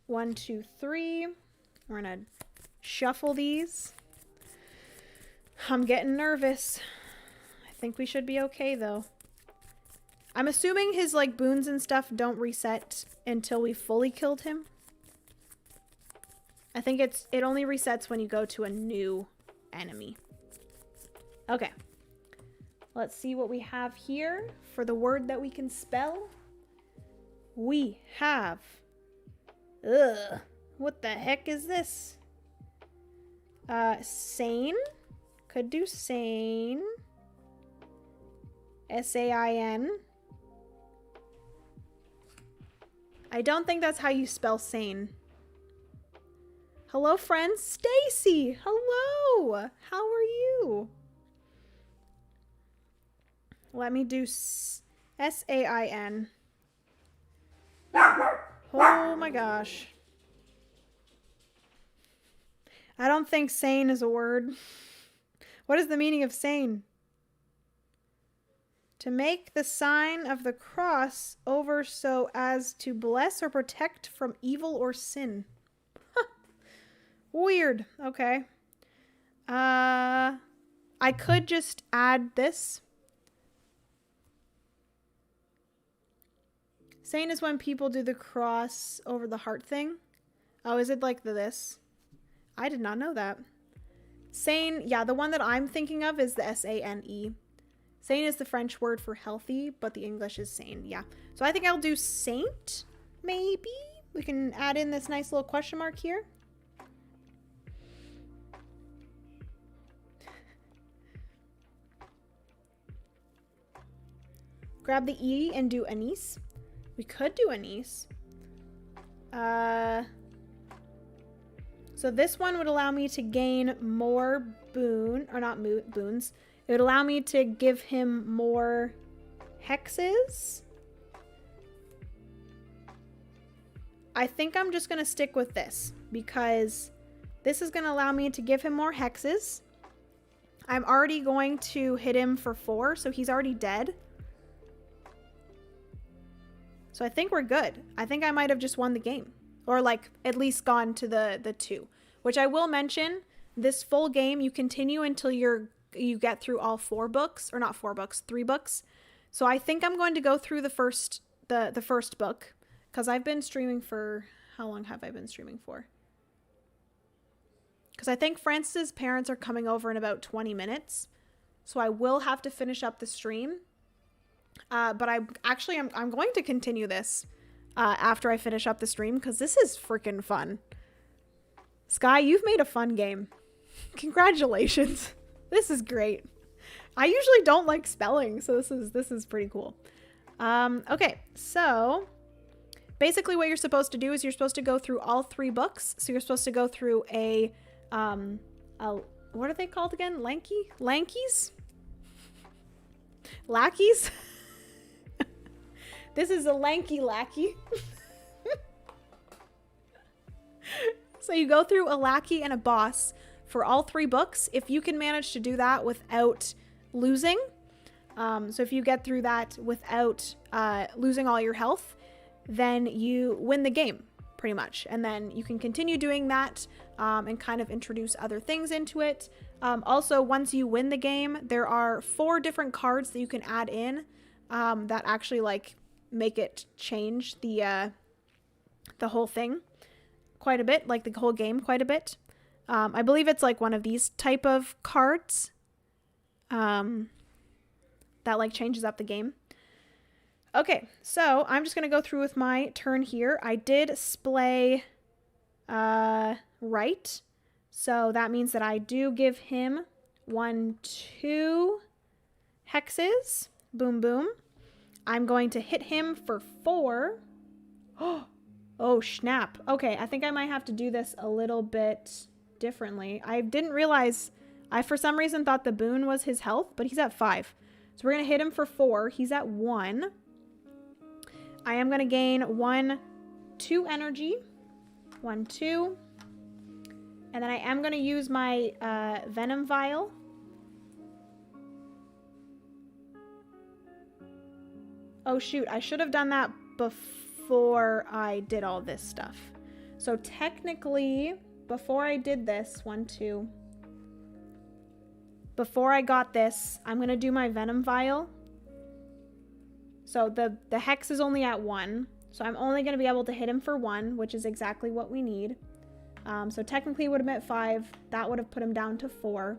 1, 2, 3. We're going to shuffle these. I'm getting nervous. I think we should be okay, though. I'm assuming his, like, boons and stuff don't reset until we fully killed him. I think it only resets when you go to a new enemy. Okay. Let's see what we have here for the word that we can spell. We have... Ugh. What the heck is this? Sane. Could do sane. S-A-I-N. I don't think that's how you spell sane. Hello, friend Stacy. Hello. How are you? Let me do S-A-I-N. Oh my gosh. I don't think sane is a word. What is the meaning of sane? To make the sign of the cross over so as to bless or protect from evil or sin. Huh. Weird. Okay. I could just add this. Sane is when people do the cross over the heart thing. Oh, is it like this? I did not know that. Sane, yeah, the one that I'm thinking of is the S-A-N-E. Sane is the French word for healthy, but the English is sane, yeah. So I think I'll do saint, maybe? We can add in this nice little question mark here. Grab the E and do anise. We could do anise. So this one would allow me to gain more boons. It would allow me to give him more hexes. I think I'm just going to stick with this because this is going to allow me to give him more hexes. I'm already going to hit him for 4, so he's already dead. So I think we're good. I think I might have just won the game. Or like at least gone to the 2. Which I will mention, this full game you continue until you get through all 4 books. Or not 4 books, 3 books. So I think I'm going to go through the first book. Because I've been streaming for... How long have I been streaming for? Because I think Francis's parents are coming over in about 20 minutes. So I will have to finish up the stream. But I'm going to continue this after I finish up the stream because this is freaking fun. Sky, you've made a fun game. Congratulations. This is great. I usually don't like spelling, so this is pretty cool. Okay, so basically what you're supposed to do is you're supposed to go through all 3 books. So you're supposed to go through a what are they called again? Lankies? Lackeys? This is a lanky lackey. So you go through a lackey and a boss for all 3 books. If you can manage to do that without losing. So if you get through that without losing all your health, then you win the game pretty much. And then you can continue doing that and kind of introduce other things into it. Also, once you win the game, there are 4 different cards that you can add in that actually like make it change the whole thing quite a bit, like the whole game quite a bit. I believe it's like one of these type of cards that like changes up the game. Okay, so I'm just going to go through with my turn here. I did splay right. So that means that I do give him 1, 2 hexes. Boom, boom. I'm going to hit him for 4. Oh, snap. Okay, I think I might have to do this a little bit differently. I didn't realize, I for some reason thought the boon was his health, but he's at 5. So we're going to hit him for 4. He's at 1. I am going to gain 1, 2 energy. 1, 2. And then I am going to use my venom vial. Oh shoot, I should have done that before I did all this stuff. So technically, before I did this, 1, 2. Before I got this, I'm going to do my venom vial. So the hex is only at 1. So I'm only going to be able to hit him for 1, which is exactly what we need. So technically it would have been at 5. That would have put him down to 4.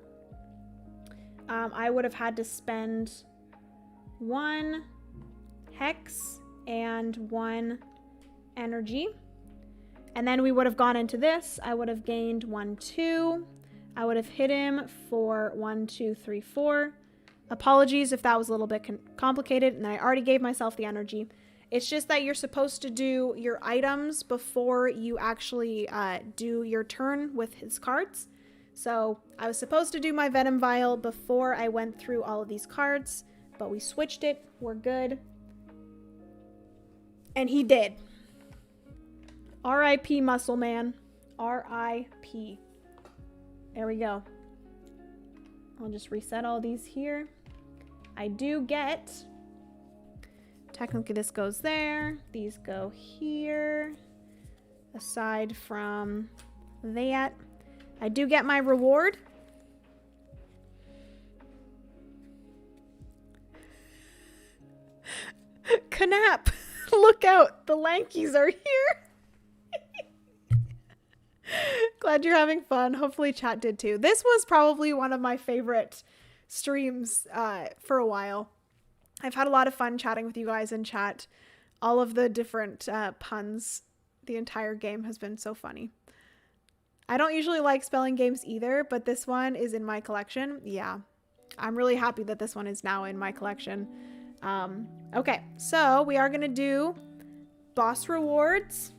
I would have had to spend 1 hex and 1 energy. And then we would have gone into this. I would have gained 1, 2. I would have hit him for 1, 2, 3, 4. Apologies if that was a little bit complicated, and I already gave myself the energy. It's just that you're supposed to do your items before you actually do your turn with his cards. So I was supposed to do my venom vial before I went through all of these cards, but we switched it. We're good. And he did. R.I.P. Muscle Man. R.I.P. There we go. I'll just reset all these here. I do get, technically this goes there, these go here. Aside from that, I do get my reward. Knap, look out, the Lankies are here. Glad you're having fun. Hopefully chat did too. This was probably one of my favorite streams for a while. I've had a lot of fun chatting with you guys in chat. All of the different puns. The entire game has been so funny. I don't usually like spelling games either, but this one is in my collection. Yeah, I'm really happy that this one is now in my collection. Okay, so we are going to do boss rewards.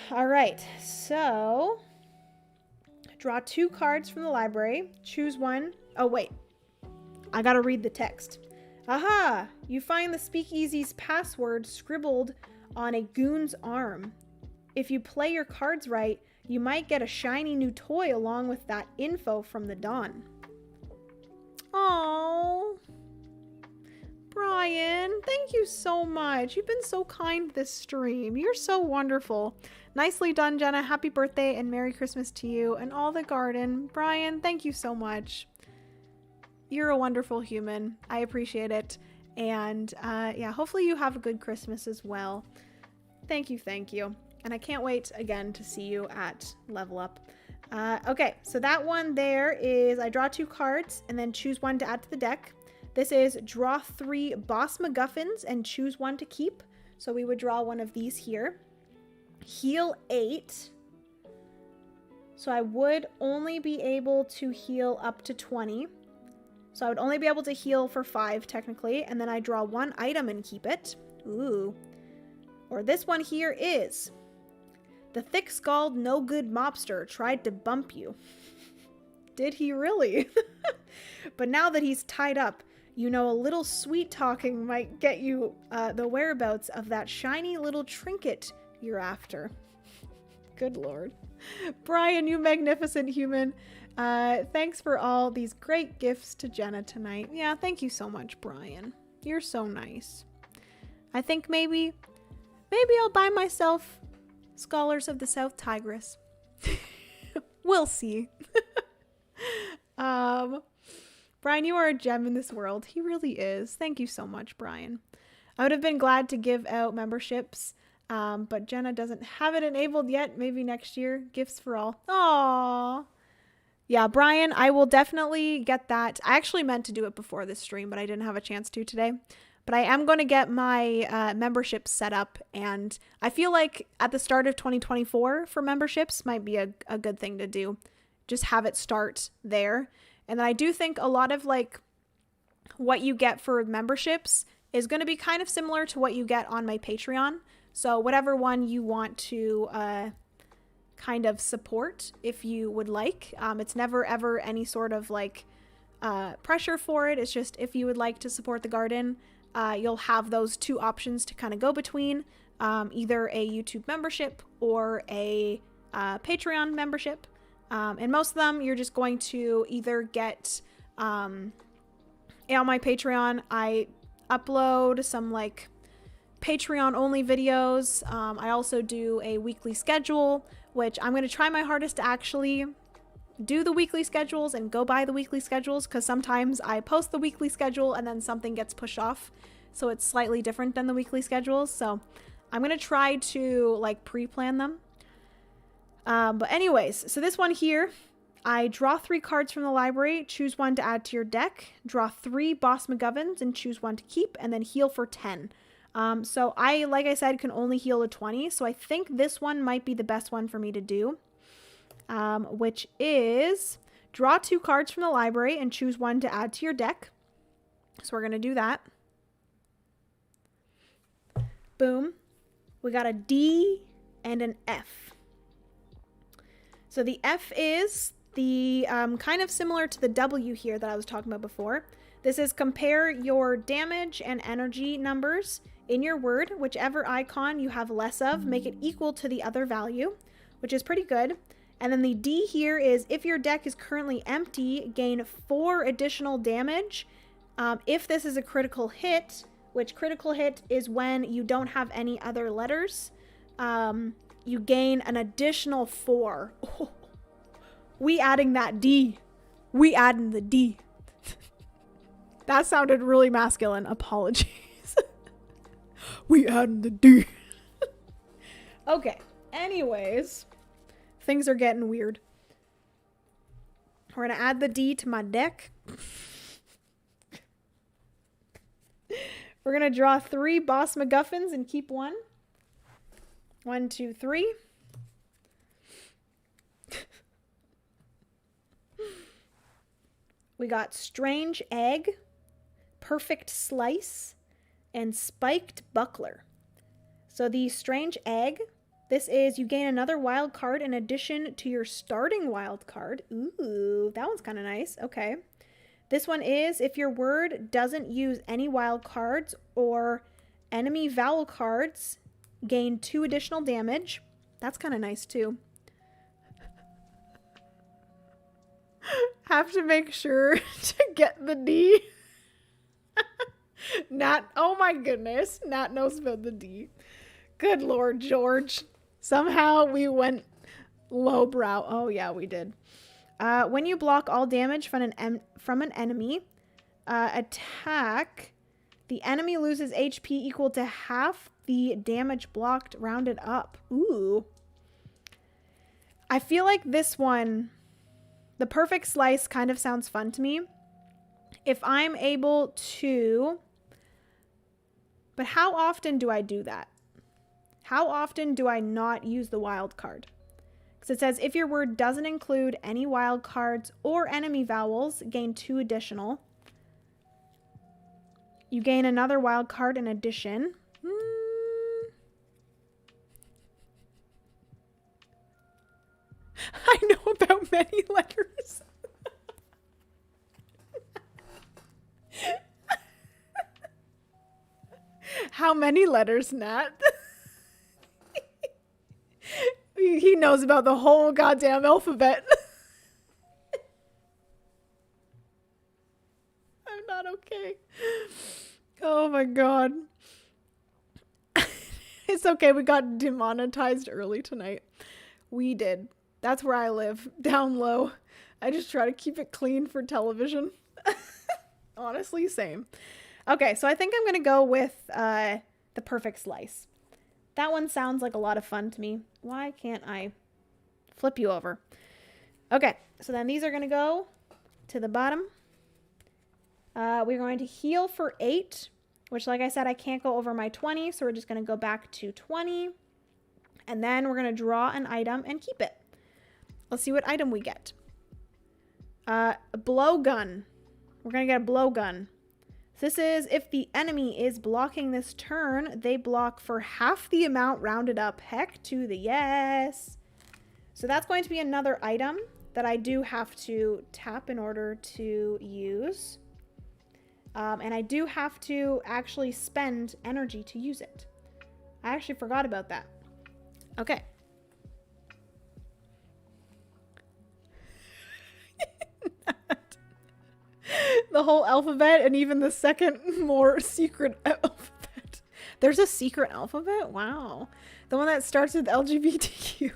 All right, so draw 2 cards from the library. Choose one. Oh, wait. I gotta read the text. Aha! You find the speakeasy's password scribbled on a goon's arm. If you play your cards right, you might get a shiny new toy along with that info from the Dawn. Aww. Brian, thank you so much. You've been so kind this stream. You're so wonderful. Nicely done, Jenna. Happy birthday and Merry Christmas to you and all the garden. Brian, thank you so much. You're a wonderful human. I appreciate it. And yeah, hopefully you have a good Christmas as well. Thank you, thank you. And I can't wait again to see you at Level Up. Okay, so that one there is I draw 2 cards and then choose one to add to the deck. This is draw 3 boss MacGuffins and choose one to keep. So we would draw one of these here. Heal 8. So I would only be able to heal up to 20. So I would only be able to heal for 5 technically. And then I draw 1 item and keep it. Ooh. Or this one here is the thick-skulled no-good mobster tried to bump you. Did he really? But now that he's tied up, you know a little sweet talking might get you the whereabouts of that shiny little trinket you're after. Good Lord. Brian, you magnificent human. Thanks for all these great gifts to Jenna tonight. Yeah, thank you so much, Brian. You're so nice. I think maybe I'll buy myself Scholars of the South Tigris. We'll see. Brian, you are a gem in this world. He really is. Thank you so much, Brian. I would have been glad to give out memberships, but Jenna doesn't have it enabled yet. Maybe next year. Gifts for all. Aww. Yeah, Brian, I will definitely get that. I actually meant to do it before this stream, but I didn't have a chance to today. But I am going to get my membership set up, and I feel like at the start of 2024 for memberships might be a good thing to do. Just have it start there. And then I do think a lot of like what you get for memberships is going to be kind of similar to what you get on my Patreon. So whatever one you want to kind of support, if you would like. It's never ever any sort of like pressure for it. It's just if you would like to support the garden, you'll have those two options to kind of go between, either a YouTube membership or a Patreon membership. And most of them, you're just going to either get, on my Patreon, I upload some like Patreon only videos. I also do a weekly schedule, which I'm going to try my hardest to actually do the weekly schedules and go by the weekly schedules, because sometimes I post the weekly schedule and then something gets pushed off, so it's slightly different than the weekly schedules. So I'm going to try to like pre-plan them. But anyways, so this one here, I draw 3 cards from the library, choose one to add to your deck, draw 3 Boss McGovens and choose one to keep, and then heal for 10. So I, like I said, can only heal to 20. So I think this one might be the best one for me to do, which is draw 2 cards from the library and choose one to add to your deck. So we're going to do that. Boom. We got a D and an F. So the F is the kind of similar to the W here that I was talking about before. This is compare your damage and energy numbers in your word. Whichever icon you have less of, make it equal to the other value, which is pretty good. And then the D here is if your deck is currently empty, gain 4 additional damage. If this is a critical hit, which critical hit is when you don't have any other letters, you gain an additional 4. Oh, we adding that D. We adding the D. That sounded really masculine. Apologies. We adding the D. Okay. Anyways, things are getting weird. We're going to add the D to my deck. We're going to draw 3 Boss MacGuffins and keep 1. 1, 2, 3. We got Strange Egg, Perfect Slice, and Spiked Buckler. So the Strange Egg, this is you gain another wild card in addition to your starting wild card. Ooh, that one's kind of nice. Okay. This one is if your word doesn't use any wild cards or enemy vowel cards, gain 2 additional damage. That's kind of nice too. Have to make sure to get the D. Nat, oh my goodness. Nat knows about the D. Good Lord, George. Somehow we went lowbrow. Oh yeah, we did. When you block all damage from an enemy attack, the enemy loses HP equal to half the damage blocked rounded up. Ooh. I feel like this one, the Perfect Slice, kind of sounds fun to me. If I'm able to... But how often do I do that? How often do I not use the wild card? Because it says if your word doesn't include any wild cards or enemy vowels, gain 2 additional. You gain another wild card in addition. I know about many letters. How many letters, Nat? He knows about the whole goddamn alphabet. I'm not okay. Oh my god. It's okay, we got demonetized early tonight. We did. That's where I live, down low. I just try to keep it clean for television. Honestly, same. Okay, so I think I'm going to go with the Perfect Slice. That one sounds like a lot of fun to me. Why can't I flip you over? Okay, so then these are going to go to the bottom. We're going to heal for 8, which like I said, I can't go over my 20. So we're just going to go back to 20. And then we're going to draw an item and keep it. Let's see what item we get. A blowgun. We're going to get a blowgun. This is if the enemy is blocking this turn, they block for half the amount rounded up. Heck to the yes. So that's going to be another item that I do have to tap in order to use. And I do have to actually spend energy to use it. I actually forgot about that. Okay. The whole alphabet and even the second more secret alphabet. There's a secret alphabet? Wow. The one that starts with LGBTQ.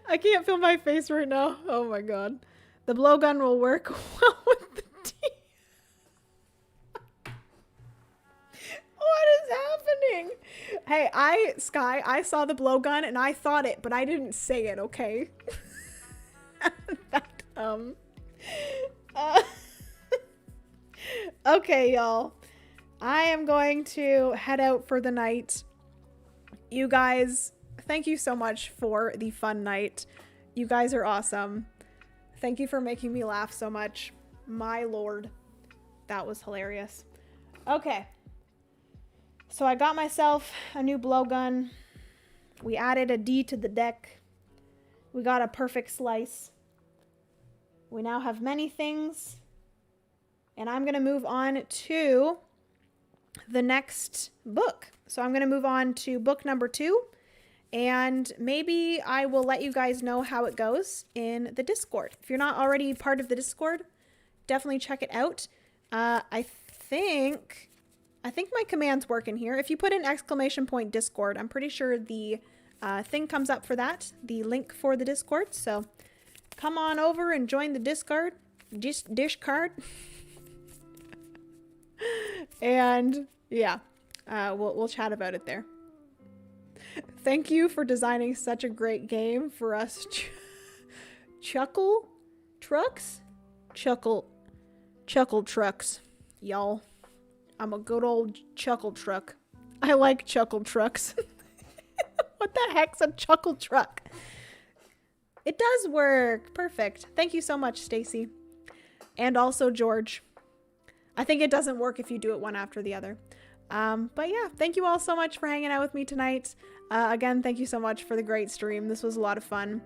I can't feel my face right now. Oh my god. The blowgun will work well with the T. What is happening? Hey, Sky, I saw the blowgun and I thought it, but I didn't say it, okay? Okay, y'all. I am going to head out for the night. You guys, thank you so much for the fun night. You guys are awesome. Thank you for making me laugh so much. My lord. That was hilarious. Okay. So I got myself a new blowgun. We added a D to the deck. We got a perfect slice. We now have many things. And I'm going to move on to the next book. So I'm going to move on to book number 2. And maybe I will let you guys know how it goes in the Discord. If you're not already part of the Discord, definitely check it out. I think my commands work in here. If you put in !! Discord, I'm pretty sure the thing comes up for that. The link for the Discord. So come on over and join the Discord. Discard. And yeah, we'll chat about it there. Thank you for designing such a great game for us. Chuckle trucks? Chuckle trucks, y'all. I'm a good old chuckle truck. I like chuckle trucks. What the heck's a chuckle truck? It does work. Perfect. Thank you so much, Stacy. And also George. I think it doesn't work if you do it one after the other. But yeah, thank you all so much for hanging out with me tonight. Again, thank you so much for the great stream. This was a lot of fun.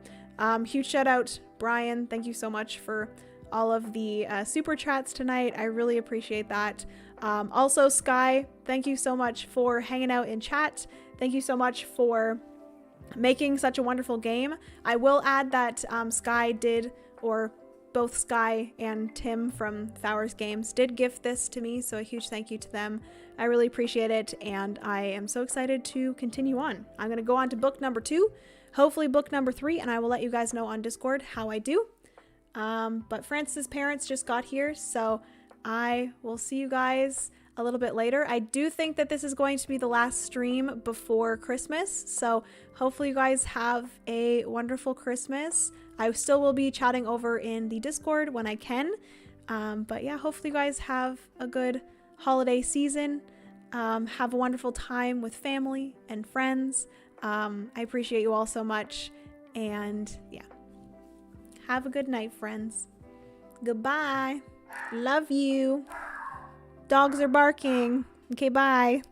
Huge shout out, Brian. Thank you so much for all of the super chats tonight. I really appreciate that. Also, Sky, thank you so much for hanging out in chat. Thank you so much for making such a wonderful game. I will add that Sky did, or both Sky and Tim from Fowers Games did gift this to me, so a huge thank you to them. I really appreciate it, and I am so excited to continue on. I'm going to go on to book number 2, hopefully book number 3, and I will let you guys know on Discord how I do. But Francis' parents just got here, so I will see you guys a little bit later. I do think that this is going to be the last stream before Christmas, so hopefully you guys have a wonderful Christmas. I still will be chatting over in the Discord when I can. But yeah, hopefully you guys have a good holiday season. Have a wonderful time with family and friends. I appreciate you all so much. And yeah, have a good night, friends. Goodbye. Love you. Dogs are barking. Okay, bye.